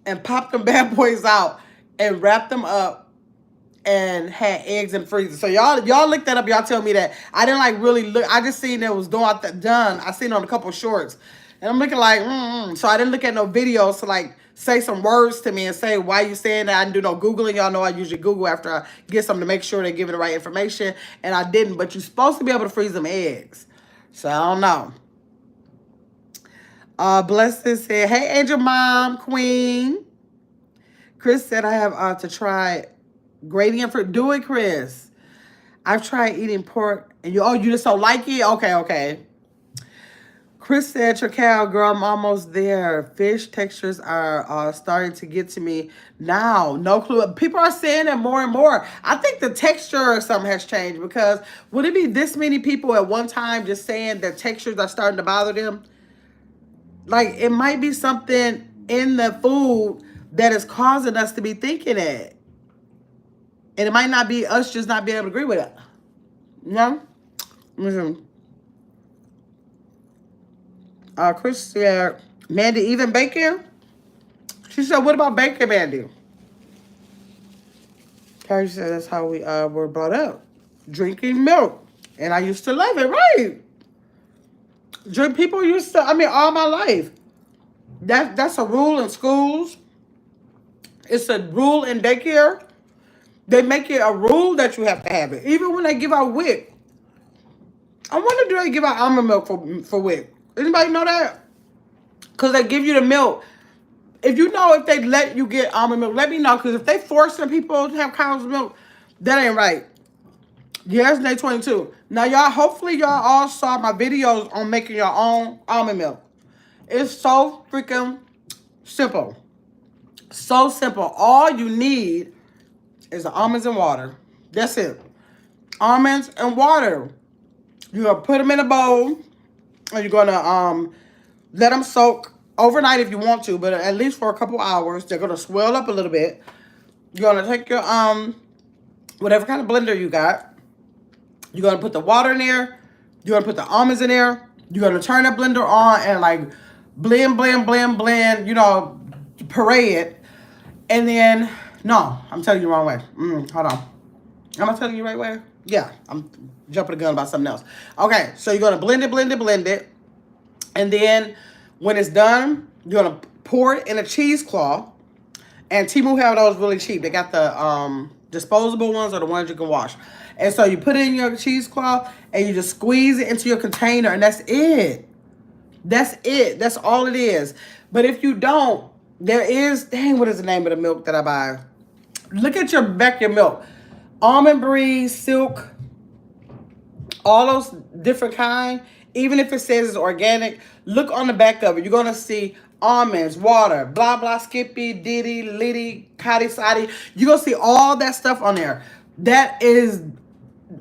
and popped them bad boys out and wrapped them up and had eggs in the freezer. So y'all look that up. Y'all tell me that. I didn't like really look. I just seen it was done. I seen it on a couple of shorts. And I'm looking like, So I didn't look at no videos to like say some words to me and say why you saying that. I didn't do no Googling. Y'all know I usually Google after I get something to make sure they're giving the right information. And I didn't. But you're supposed to be able to freeze them eggs. So I don't know. Blessed said, hey, Angel Mom, Queen. Chris said I have to try gradient fruit. Do it, Chris. I've tried eating pork. And you just don't like it? Okay. Chris said, Tracal, girl, I'm almost there. Fish textures are starting to get to me now. No clue. People are saying it more and more. I think the texture or something has changed because would it be this many people at one time just saying that textures are starting to bother them? Like, it might be something in the food that is causing us to be thinking that. And it might not be us just not being able to agree with it. No? Listen. Chris said, Mandy, even bacon? She said, what about bacon, Mandy? Carrie said, that's how we were brought up. Drinking milk. And I used to love it, right? People used to, all my life. That's a rule in schools. It's a rule in daycare. They make it a rule that you have to have it. Even when they give out WIC. I wonder, do they give out almond milk for WIC? Anybody know that? Because they give you the milk. If you know if they let you get almond milk, let me know. Because if they forcing people to have cow's milk, that ain't right. Yes, day 22. Now, y'all, hopefully y'all all saw my videos on making your own almond milk. It's so freaking simple. So simple. All you need is the almonds and water. That's it. Almonds and water. You're going to put them in a bowl. And you're going to let them soak overnight if you want to. But at least for a couple hours. They're going to swell up a little bit. You're going to take your whatever kind of blender you got. You're going to put the water in there. You're going to put the almonds in there. You're going to turn that blender on and like blend, you know, puree it. And then No, I'm telling you the wrong way. Hold on. Am I telling you the right way? Yeah, I'm jumping the gun about something else. Okay, so you're gonna blend it, blend it, blend it. And then when it's done, you're gonna pour it in a cheesecloth. And Temu have those really cheap. They got the disposable ones or the ones you can wash. And so you put it in your cheesecloth and you just squeeze it into your container, and that's it. That's it. That's all it is. But if you don't, there is, dang, what is the name of the milk that I buy? Look at your back of your milk. Almond Breeze, Silk, all those different kind. Even if it says it's organic, look on the back of it. You're going to see almonds, water, blah, blah, Skippy, Diddy, Liddy, Cotty, Sadi. You're going to see all that stuff on there. That is,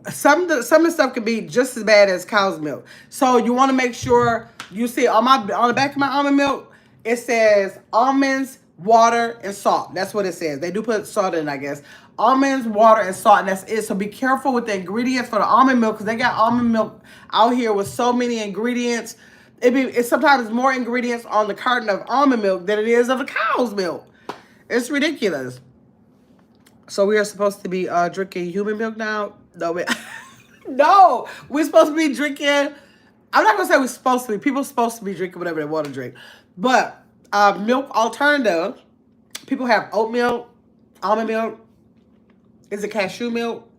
some of the stuff can be just as bad as cow's milk. So you want to make sure you see on the back of my almond milk, it says almonds, water, and salt. That's what it says. They do put salt in, I guess. Almonds, water, and salt, and that's it. So be careful with the ingredients for the almond milk, because they got almond milk out here with so many ingredients. It's sometimes more ingredients on the carton of almond milk than it is of the cow's milk. It's ridiculous. So we are supposed to be drinking human milk now? No, no, we're supposed to be drinking. I'm not gonna say we're supposed to be. People are supposed to be drinking whatever they want to drink, but milk alternative. People have oat milk, almond milk. Is it cashew milk?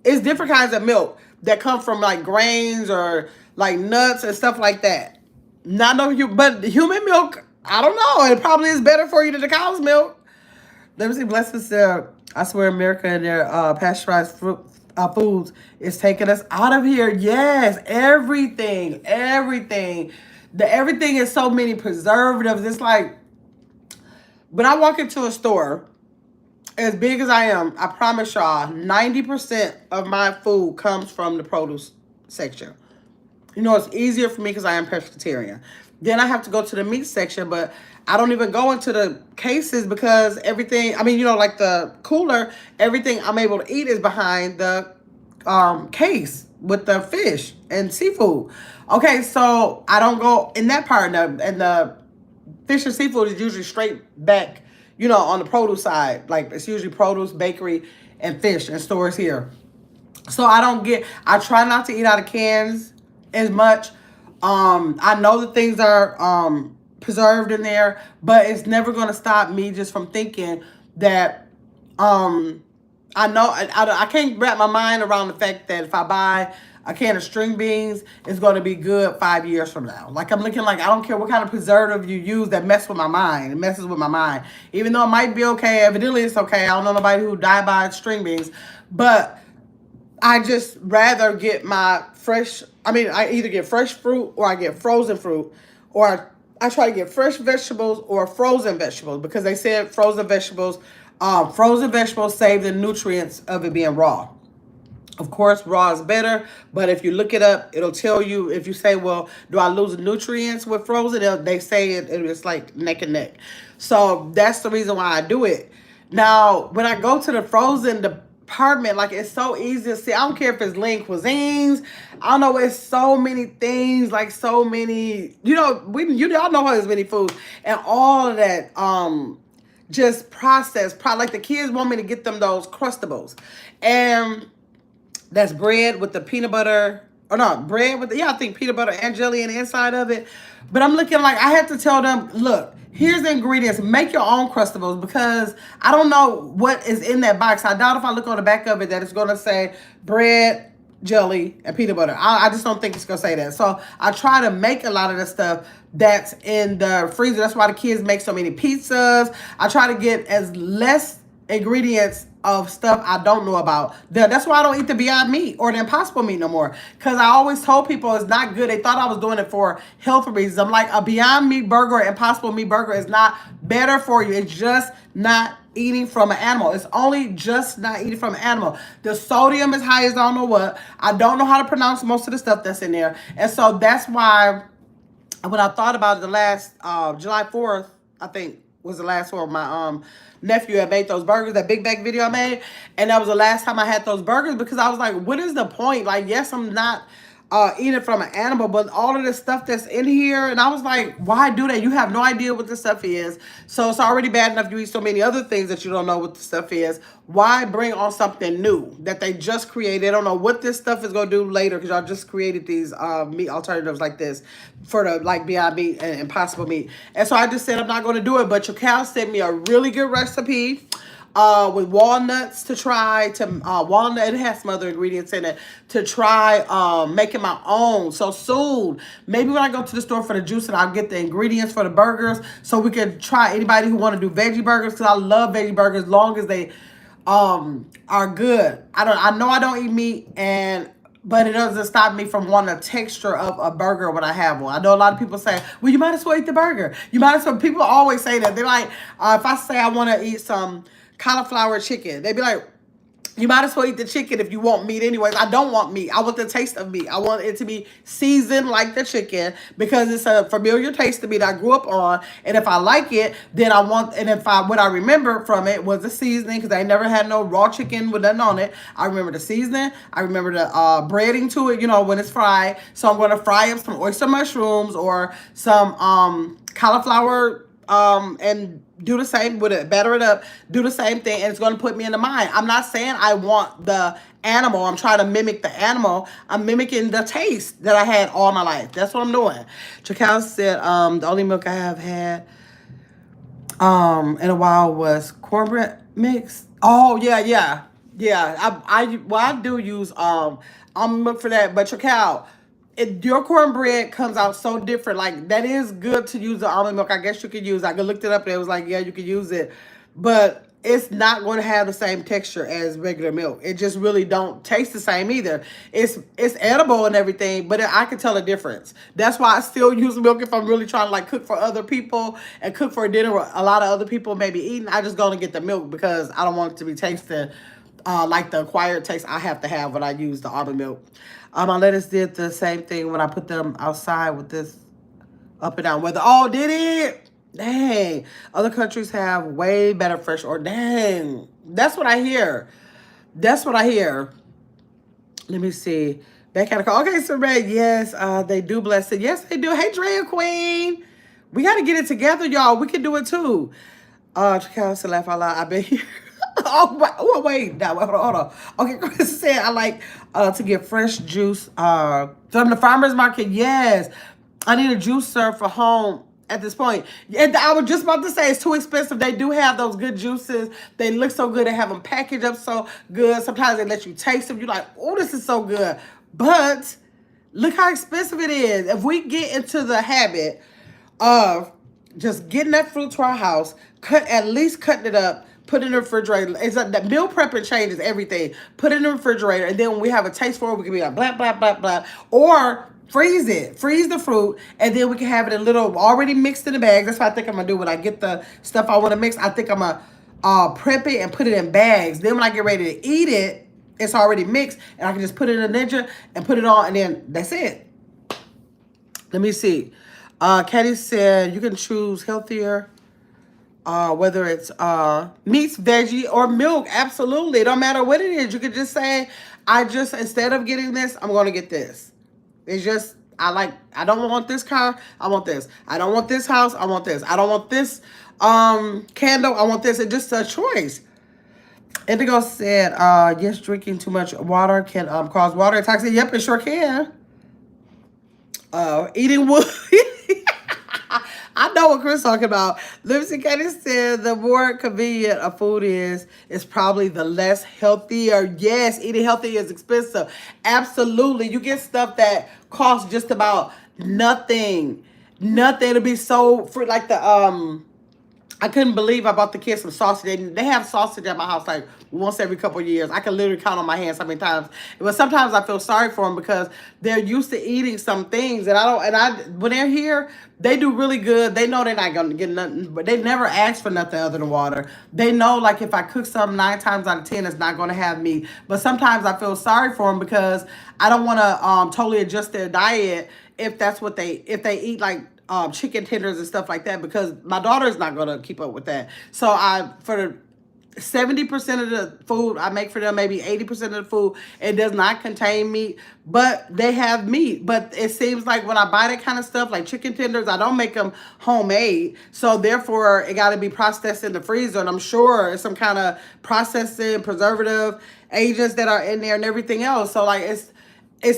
It's different kinds of milk that come from like grains or like nuts and stuff like that. Not no, but human milk, I don't know. It probably is better for you than the cow's milk. Let me see. Blessings there. I swear America and their pasteurized foods is taking us out of here. Yes, everything. Everything is so many preservatives. It's like, when I walk into a store, as big as I am, I promise y'all, 90% of my food comes from the produce section. You know, it's easier for me because I am pescatarian. Then I have to go to the meat section, but I don't even go into the cases because everything, I mean, you know, like the cooler, everything I'm able to eat is behind the case with the fish and seafood. Okay, so I don't go in that part, and the fish and seafood is usually straight back, you know, on the produce side. Like, it's usually produce, bakery, and fish and stores here. So I try not to eat out of cans as much. I know that things are preserved in there, but it's never going to stop me just from thinking that I know I can't wrap my mind around the fact that if I buy a can of string beans, it's going to be good 5 years from now. Like, I'm looking like, I don't care what kind of preservative you use that mess with my mind. It messes with my mind. Even though it might be okay, evidently it's okay. I don't know nobody who died by string beans. But I just rather get my I either get fresh fruit or I get frozen fruit, or I try to get fresh vegetables or frozen vegetables, because they said frozen vegetables save the nutrients of it being raw. Of course, raw is better, but if you look it up, it'll tell you. If you say, well, do I lose nutrients with frozen? They say it's like neck and neck. So that's the reason why I do it. Now, when I go to the frozen department, like, it's so easy to see. I don't care if it's lean cuisines. I don't know. It's so many things, like so many, you know, y'all know how there's many foods and all of that. Just processed. Like, the kids want me to get them those Crustables, and that's bread with the peanut butter, or not bread with I think peanut butter and jelly in the inside of it. But I'm looking like, I have to tell them, look, here's the ingredients. Make your own Crustables, because I don't know what is in that box. I doubt if I look on the back of it that it's going to say bread, jelly, and peanut butter. I just don't think it's going to say that. So I try to make a lot of the stuff that's in the freezer. That's why the kids make so many pizzas. I try to get as less ingredients of stuff I don't know about. That's why I don't eat the Beyond Meat or the Impossible Meat no more, because I always told people it's not good. They thought I was doing it for health reasons. I'm like, a Beyond Meat burger, Impossible Meat burger is not better for you. It's just not eating from an animal. It's only just not eating from an animal. The sodium is high as I don't know what. I don't know how to pronounce most of the stuff that's in there. And so that's why when I thought about it, the last July 4th, I think, was the last one. My nephew had made those burgers, that big bag video I made, and that was the last time I had those burgers, because I was like, what is the point? Like, yes, I'm not eat it from an animal, but all of this stuff that's in here, and I was like, why do that? You have no idea what this stuff is. So it's already bad enough you eat so many other things that you don't know what the stuff is. Why bring on something new that they just created? They don't know what this stuff is gonna do later because y'all just created these meat alternatives like this for the like Beyond Meat and Impossible Meat. And so I just said I'm not gonna do it. But your cow sent me a really good recipe with walnuts to try walnut. It has some other ingredients in it to try making my own. So soon, maybe when I go to the store for the juice, and I'll get the ingredients for the burgers so we can try. Anybody who want to do veggie burgers, because I love veggie burgers as long as they are good. I know I don't eat meat, but it doesn't stop me from wanting the texture of a burger when I have one. I know a lot of people say, well, you might as well eat the burger. You might as well. People always say that. They're like, if I say I want to eat some cauliflower chicken, they'd be like, you might as well eat the chicken if you want meat anyways. I don't want meat. I want the taste of meat. I want it to be seasoned like the chicken because it's a familiar taste to me that I grew up on. And if I like it, then what I remember from it was the seasoning, because I never had no raw chicken with nothing on it. I remember the seasoning. I remember the breading to it, when it's fried. So I'm going to fry up some oyster mushrooms or some cauliflower and do the same with it, batter it up, do the same thing, and it's going to put me in the mind. I'm not saying I want the animal. I'm trying to mimic the animal. I'm mimicking the taste that I had all my life. That's what I'm doing. Chakal said, the only milk I have had in a while was cornbread mix. Oh, yeah. I do use almond milk for that, but Chakal, your cornbread comes out so different. Like, that is good to use the almond milk. I guess you could use it. I looked it up and it was like, yeah, you could use it. But it's not going to have the same texture as regular milk. It just really don't taste the same either. It's edible and everything, but I can tell a difference. That's why I still use milk if I'm really trying to like cook for other people and cook for a dinner where a lot of other people may be eating. I just going to get the milk because I don't want it to be tasting like the acquired taste I have to have when I use the almond milk. My lettuce did the same thing when I put them outside with this up and down weather. Oh, did it? Dang. Other countries have way better fresh or dang. That's what I hear. That's what I hear. Let me see. Back at a call. Okay, so Red, yes, they do bless it. Yes, they do. Hey, Drea Queen. We got to get it together, y'all. We can do it too. Chakal said laugh out loud. I've been here. Oh, wait. Now, hold on. Okay, Chris said I like to get fresh juice from the farmer's market. Yes. I need a juicer for home at this point. And I was just about to say it's too expensive. They do have those good juices. They look so good. They have them packaged up so good. Sometimes they let you taste them. You're like, oh, this is so good. But look how expensive it is. If we get into the habit of just getting that fruit to our house, at least cutting it up, put it in the refrigerator. It's like that meal prepping changes everything. Put it in the refrigerator, and then when we have a taste for it, we can be like blah, blah, blah, blah. Or freeze it. Freeze the fruit, and then we can have it in little, already mixed in the bags. That's what I think I'm going to do when I get the stuff I want to mix. I think I'm going to prep it and put it in bags. Then when I get ready to eat it, it's already mixed, and I can just put it in a Ninja and put it on, and then that's it. Let me see. Katie said you can choose healthier. Whether it's meats, veggie, or milk. Absolutely. It don't matter what it is. You could just say, instead of getting this, I'm going to get this. It's just, I don't want this car. I want this. I don't want this house. I want this. I don't want this candle. I want this. It's just a choice. Indigo said, yes, drinking too much water can cause water toxicity. Yep, it sure can. Eating wood. I know what Chris talking about. Lucy Kenny said the more convenient a food is probably the less healthier. Yes, eating healthy is expensive. Absolutely. You get stuff that costs just about nothing. Nothing. It'll be so free. Like I couldn't believe I bought the kids some sausage. They have sausage at my house like once every couple of years. I can literally count on my hands how many times. But sometimes I feel sorry for them because they're used to eating some things when they're here, they do really good. They know they're not going to get nothing, but they never ask for nothing other than water. They know, like, if I cook something 9 times out of 10, it's not going to have meat. But sometimes I feel sorry for them because I don't want to totally adjust their diet if they eat like chicken tenders and stuff like that, because my daughter's not going to keep up with that. So 70% of the food I make for them, maybe 80% of the food, it does not contain meat, but they have meat. But it seems like when I buy that kind of stuff, like chicken tenders, I don't make them homemade. So therefore, it got to be processed in the freezer. And I'm sure it's some kind of processing, preservative agents that are in there and everything else. So like it's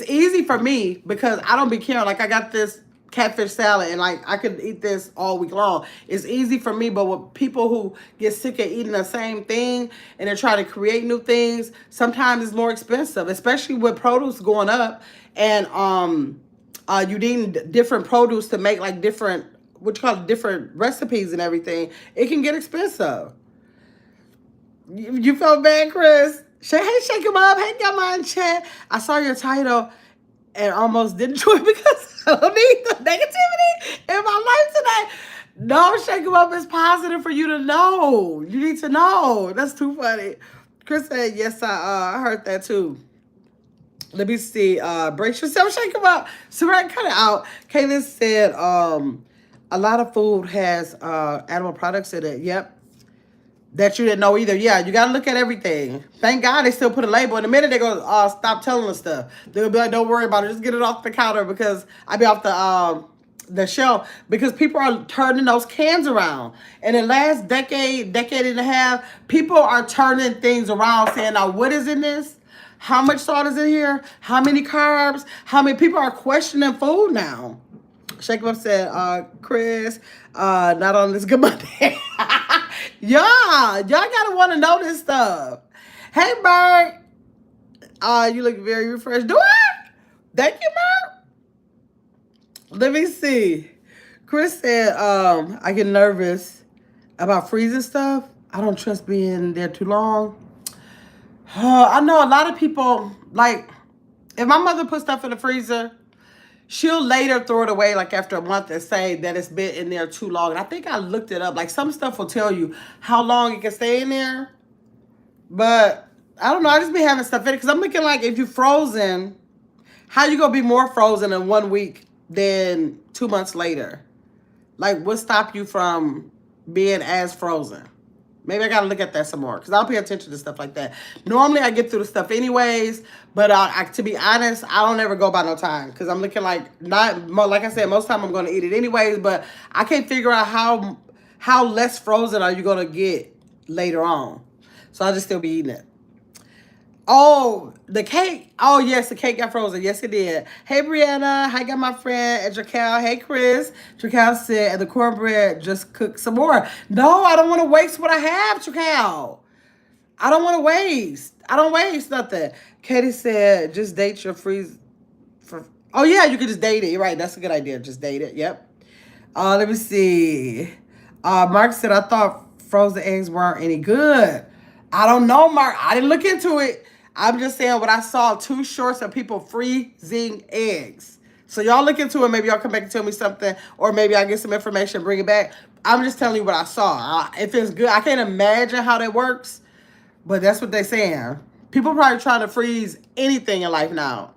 easy for me because I don't be caring. Like I got this catfish salad and like I could eat this all week long. It's easy for me, but with people who get sick of eating the same thing and they're trying to create new things, sometimes it's more expensive, especially with produce going up and you need different produce to make like different what you call it, different recipes and everything. It can get expensive. You felt bad, Chris? Hey, shake him up. Hey, come on, chat. I saw your title and almost didn't join because I don't need the negativity in my life today. No, shake him up is positive for you to know. You need to know. That's too funny. Chris said, yes, I heard that too. Let me see. Brace yourself, shake him up. So right, cut it out. Kaylin said, a lot of food has animal products in it. Yep. That you didn't know either. Yeah, you gotta look at everything. Thank God they still put a label. In a minute they go stop telling us stuff. They'll be like, don't worry about it. Just get it off the counter because I be off the shelf because people are turning those cans around. In the last decade and a half, people are turning things around, saying, now what is in this? How much salt is in here? How many carbs? How many people are questioning food now? Shake Up said, Chris, not on this good Monday. Y'all gotta want to know this stuff. Hey, Bert. You look very refreshed. Do I? Thank you, Bert. Let me see. Chris said, I get nervous about freezing stuff. I don't trust being there too long. I know a lot of people, like, if my mother puts stuff in the freezer, she'll later throw it away like after a month and say that it's been in there too long. And I think I looked it up. Like some stuff will tell you how long it can stay in there. But I don't know. I just be having stuff in it because I'm looking like if you're frozen, how you going to be more frozen in 1 week than 2 months later? Like what stopped you from being as frozen? Maybe I got to look at that some more because I don't pay attention to stuff like that. Normally, I get through the stuff anyways, but to be honest, I don't ever go by no time because I'm looking like, not like I said, most of the time I'm going to eat it anyways, but I can't figure out how less frozen are you going to get later on. So I'll just still be eating it. Oh, the cake. Oh, yes, the cake got frozen. Yes, it did. Hey, Brianna. Hi, got my friend, Dracal. Hey, Chris. Dracal said, and the cornbread, just cook some more. No, I don't want to waste what I have, Dracal. I don't want to waste. I don't waste nothing. Katie said, just date your freeze. Oh, yeah, you can just date it. You're right. That's a good idea. Just date it. Yep. Let me see. Mark said, I thought frozen eggs weren't any good. I don't know, Mark. I didn't look into it. I'm just saying what I saw, 2 shorts of people freezing eggs. So y'all look into it. Maybe y'all come back and tell me something. Or maybe I get some information, bring it back. I'm just telling you what I saw. If it's good, I can't imagine how that works. But that's what they're saying. People probably trying to freeze anything in life now.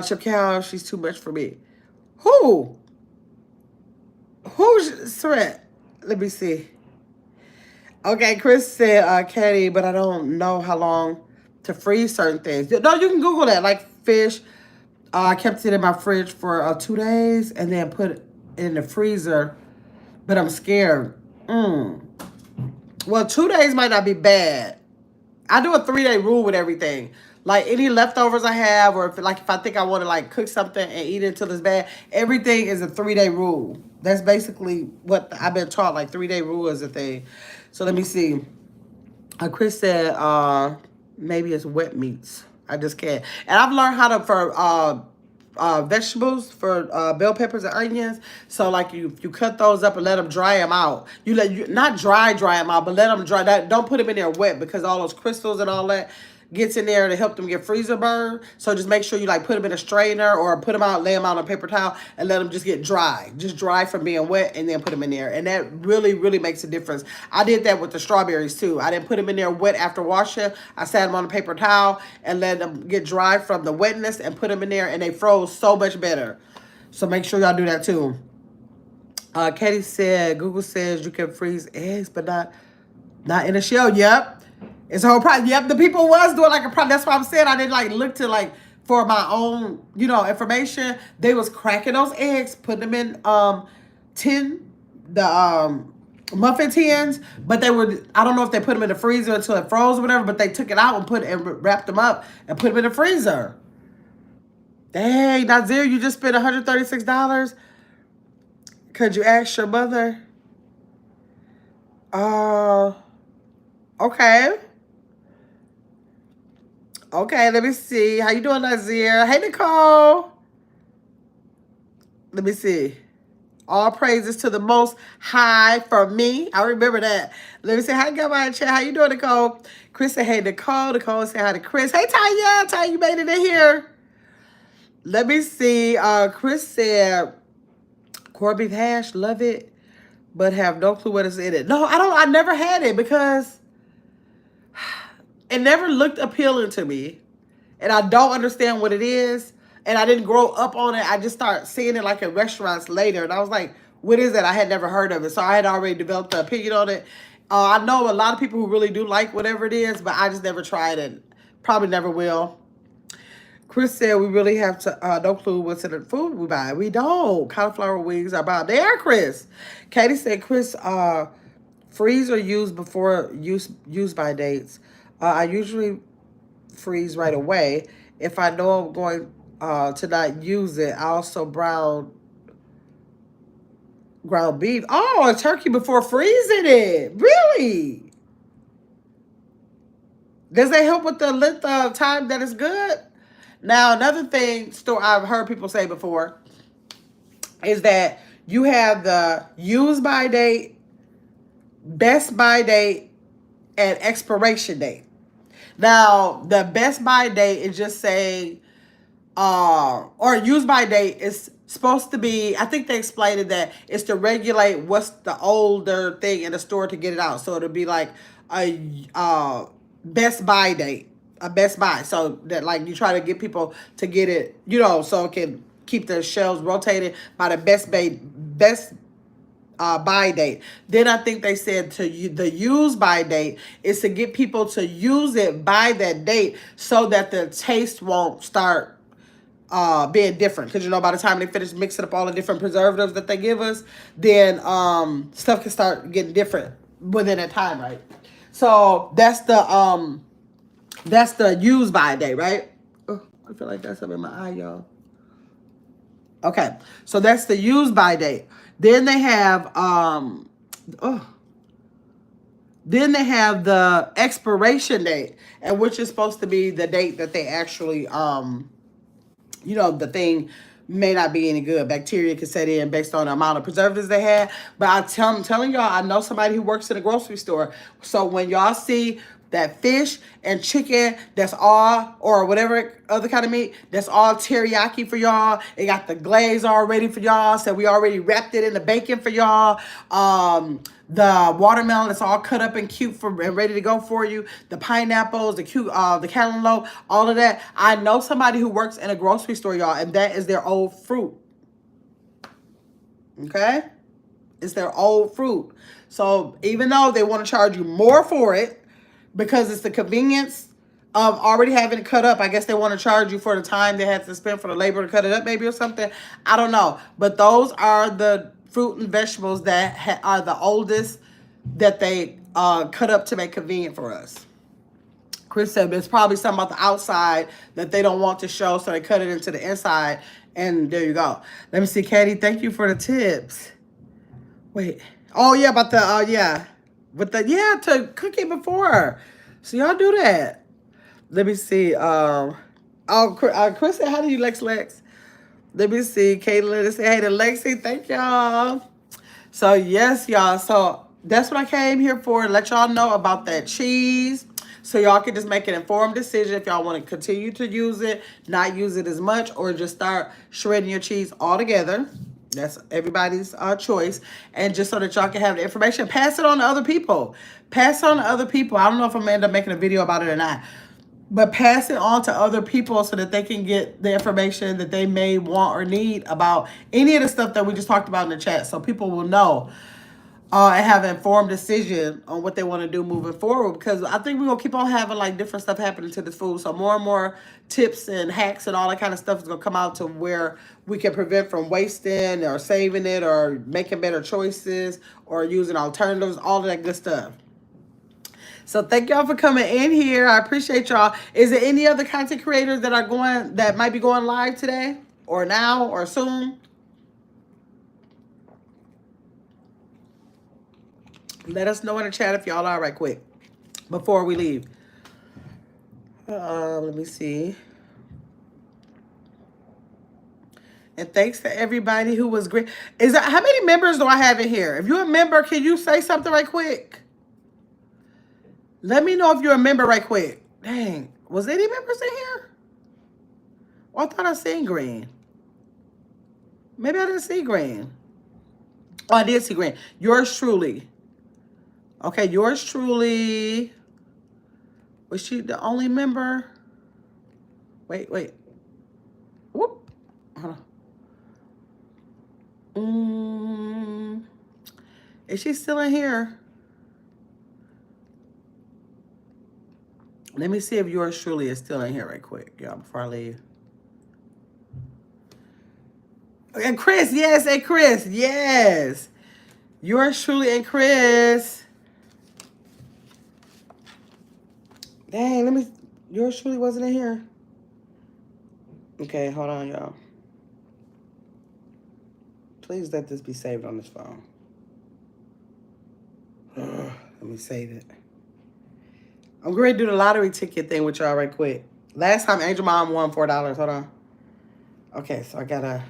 Chip Cow, she's too much for me. Who? Who's threat? Let me see. Okay, Chris said, Katie, but I don't know how long to freeze certain things. No, you can Google that. Like fish, I kept it in my fridge for 2 days and then put it in the freezer, but I'm scared. Well, 2 days might not be bad. I do a 3-day rule with everything. Like any leftovers I have, or if I think I want to like cook something and eat it until it's bad, everything is a 3-day rule. That's basically what I've been taught. Like 3-day rule is a thing. So let me see. Chris said maybe it's wet meats. I just can't. And I've learned how to for vegetables, for bell peppers and onions. So like you cut those up and let them dry them out. You not dry them out, but let them dry. That don't put them in there wet because all those crystals and all that gets in there to help them get freezer burn. So just make sure you like put them in a strainer or put them out, lay them out on a paper towel and let them just get dry. Just dry from being wet and then put them in there. And that really, really makes a difference. I did that with the strawberries too. I didn't put them in there wet after washing. I sat them on a paper towel and let them get dry from the wetness and put them in there and they froze so much better. So make sure y'all do that too. Katie said, Google says you can freeze eggs, but not Not in a shell. Yep. It's a whole problem. Yep. The people was doing like a problem. That's why I'm saying I didn't like look to like for my own, information. They was cracking those eggs, putting them in tin, the muffin tins, but they would, I don't know if they put them in the freezer until it froze or whatever, but they took it out and wrapped them up and put them in the freezer. Dang, Nazir, you just spent $136. Could you ask your mother? Okay. Okay, let me see. How you doing, Nazir? Hey, Nicole. Let me see. All praises to the Most High for me. I remember that. Let me say hi, got my chat. How you doing, Nicole? Chris said, hey, Nicole. Nicole said hi to Chris. Hey, Tanya. Tanya, you made it in here. Let me see. Chris said, corned beef hash, love it, but have no clue what is in it. No, I don't. I never had it because it never looked appealing to me. And I don't understand what it is. And I didn't grow up on it. I just started seeing it like in restaurants later. And I was like, what is that? I had never heard of it. So I had already developed an opinion on it. I know a lot of people who really do like whatever it is, but I just never tried it. Probably never will. Chris said we really have to, no clue what's in the food we buy. We don't. Cauliflower wings are about. They are, Chris. Katie said, Chris, freeze or use before use by dates. I usually freeze right away. If I know I'm going to not use it, I also ground beef. Oh, a turkey before freezing it. Really? Does that help with the length of time that it's good? Now, another thing I've heard people say before is that you have the use by date, best by date, and expiration date. Now, the best by date is just saying, or use by date is supposed to be, I think they explained it that it's to regulate what's the older thing in the store to get it out. So it'll be like a best by date, a best buy. So that like you try to get people to get it, so it can keep the shelves rotated by the best buy date. Then I think they said the use by date is to get people to use it by that date so that the taste won't start being different. Because by the time they finish mixing up all the different preservatives that they give us, then stuff can start getting different within that time, right? So that's the use by date, right? Oh, I feel like that's up in my eye, y'all. Okay, so that's the use by date. Then they have then they have the expiration date, and which is supposed to be the date that they actually the thing may not be any good. Bacteria can set in based on the amount of preservatives they had. But I'm telling y'all, I know somebody who works in a grocery store. So when y'all see that fish and chicken that's all, or whatever other kind of meat, that's all teriyaki for y'all. It got the glaze all ready for y'all. So we already wrapped it in the bacon for y'all. The watermelon that's all cut up and cute and ready to go for you. The pineapples, the cute, the cantaloupe, all of that. I know somebody who works in a grocery store, y'all, and that is their old fruit. Okay? It's their old fruit. So even though they want to charge you more for it, because it's the convenience of already having it cut up. I guess they want to charge you for the time they had to spend for the labor to cut it up maybe or something. I don't know. But those are the fruit and vegetables that are the oldest that they cut up to make convenient for us. Chris said there's probably something about the outside that they don't want to show, so they cut it into the inside. And there you go. Let me see, Katie. Thank you for the tips. Wait. Oh, yeah, about the, yeah. But to cook it before. So y'all do that. Let me see. Chris said, how do you Lex? Let me see. Caitlin said, hey to Lexi. Thank y'all. So yes, y'all. So that's what I came here for. Let y'all know about that cheese. So y'all can just make an informed decision if y'all want to continue to use it, not use it as much, or just start shredding your cheese all together. That's everybody's choice. And just so that y'all can have the information, pass it on to other people. Pass it on to other people. I don't know if I'm going to end up making a video about it or not. But pass it on to other people so that they can get the information that they may want or need about any of the stuff that we just talked about in the chat. So people will know. and have an informed decision on what they want to do moving forward. Because I think we're gonna keep on having like different stuff happening to this food. So more and more tips and hacks and all that kind of stuff is gonna come out to where we can prevent from wasting or saving it or making better choices or using alternatives, all of that good stuff. So thank y'all for coming in here. I appreciate y'all. Is there any other content creators that might be going live today or now or soon? Let us know in the chat if y'all are right quick before we leave. Let me see. And thanks to everybody who was great. How many members do I have in here? If you're a member, can you say something right quick? Let me know if you're a member right quick. Dang. Was any members in here? Well, I thought I seen green. Maybe I didn't see green. Oh, I did see green. Yours truly. Okay, yours truly. Was she the only member? Wait. Whoop. Hold on. Is she still in here? Let me see if yours truly is still in here right quick, y'all, before I leave. And Chris, yes, and Chris, yes. Yours truly and Chris. Dang, yours truly wasn't in here. Okay, hold on, y'all. Please let this be saved on this phone. Let me save it. I'm going to do the lottery ticket thing with y'all right quick. Last time Angel Mom won $4. Hold on. Okay, so I got to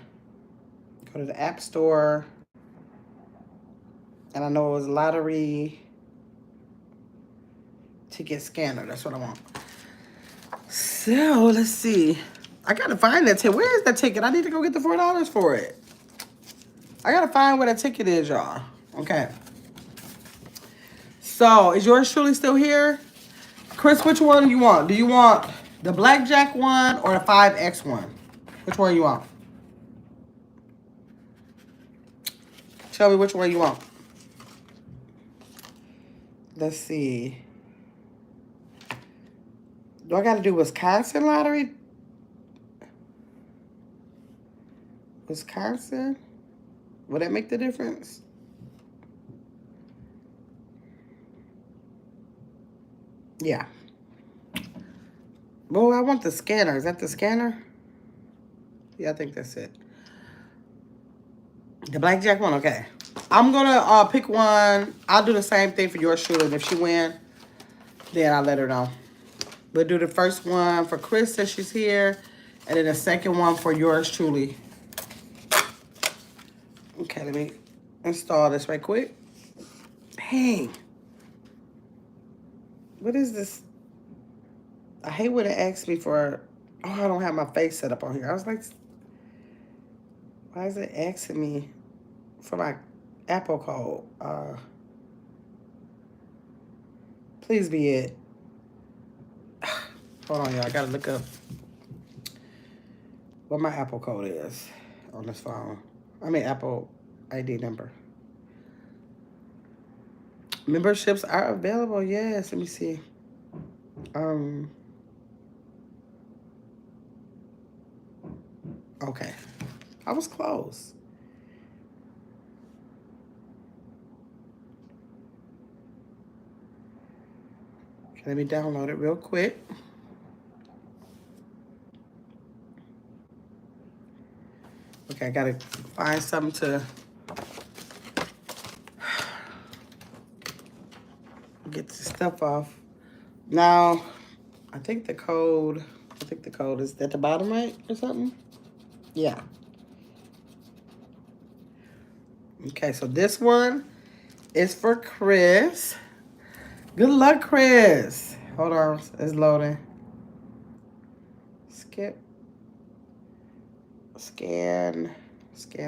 go to the App Store. And I know it was lottery ticket scanner. That's what I want. So, let's see. I got to find that ticket. Where is that ticket? I need to go get the $4 for it. I got to find where that ticket is, y'all. Okay. So, is yours truly still here? Chris, which one do you want? Do you want the blackjack one or the 5X one? Which one you want? Tell me which one you want. Let's see. Do I got to do Wisconsin lottery? Wisconsin? Would that make the difference? Yeah. Well, I want the scanner. Is that the scanner? Yeah, I think that's it. The blackjack one? Okay. I'm going to pick one. I'll do the same thing for yours truly. And if she wins, then I'll let her know. We'll do the first one for Chris since she's here. And then the second one for yours truly. Okay, let me install this right quick. Hey. What is this? I hate when it asks me for... Oh, I don't have my face set up on here. I was like... Why is it asking me for my Apple code? Please be it. Hold on, y'all. I gotta look up what my Apple code is on this phone. I mean, Apple ID number. Memberships are available. Yes, let me see. Okay. I was close. Okay, let me download it real quick. Okay, I gotta find something to get the stuff off. Now, I think the code is at the bottom right or something. Yeah. Okay, so this one is for Chris. Good luck, Chris. Hold on, it's loading. Skip. Scan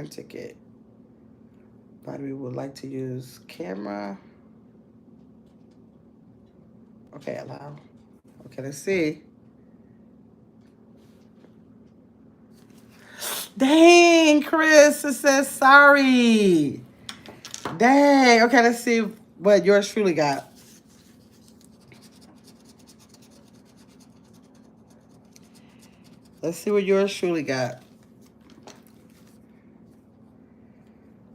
ticket. But we would like to use camera. Okay, allow. Okay, let's see. Dang, Chris, it says sorry. Dang. Okay, let's see what yours truly got. Let's see what yours truly got.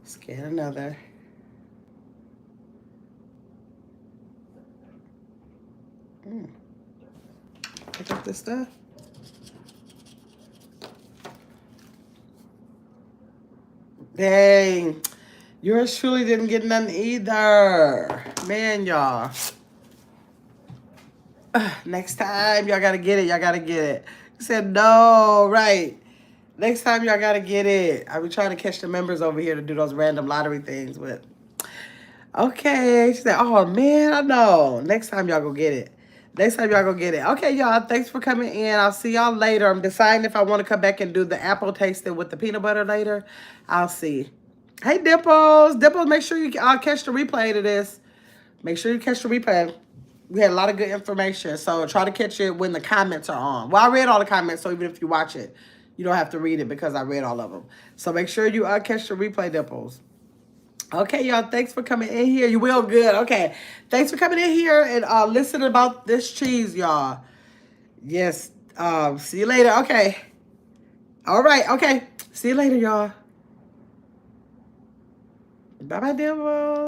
Scan another. Pick up this stuff. Dang. Yours truly didn't get none either. Man, y'all. Next time, y'all gotta get it. Y'all gotta get it. He said, no, right. Next time, y'all gotta get it. I be trying to catch the members over here to do those random lottery things with. Okay. She said, oh, man, I know. Next time, y'all go get it. Next time, y'all go get it. Okay, y'all. Thanks for coming in. I'll see y'all later. I'm deciding if I want to come back and do the apple tasting with the peanut butter later. I'll see. Hey, Dimples. Dimples, make sure you catch the replay to this. Make sure you catch the replay. We had a lot of good information, so try to catch it when the comments are on. Well, I read all the comments, so even if you watch it, you don't have to read it because I read all of them. So make sure you catch the replay, Dimples. Okay, y'all, thanks for coming in here. You will good. Okay, thanks for coming in here and listening about this cheese, y'all. Yes, see you later. Okay. All right, okay. See you later, y'all. Bye-bye, Dimples.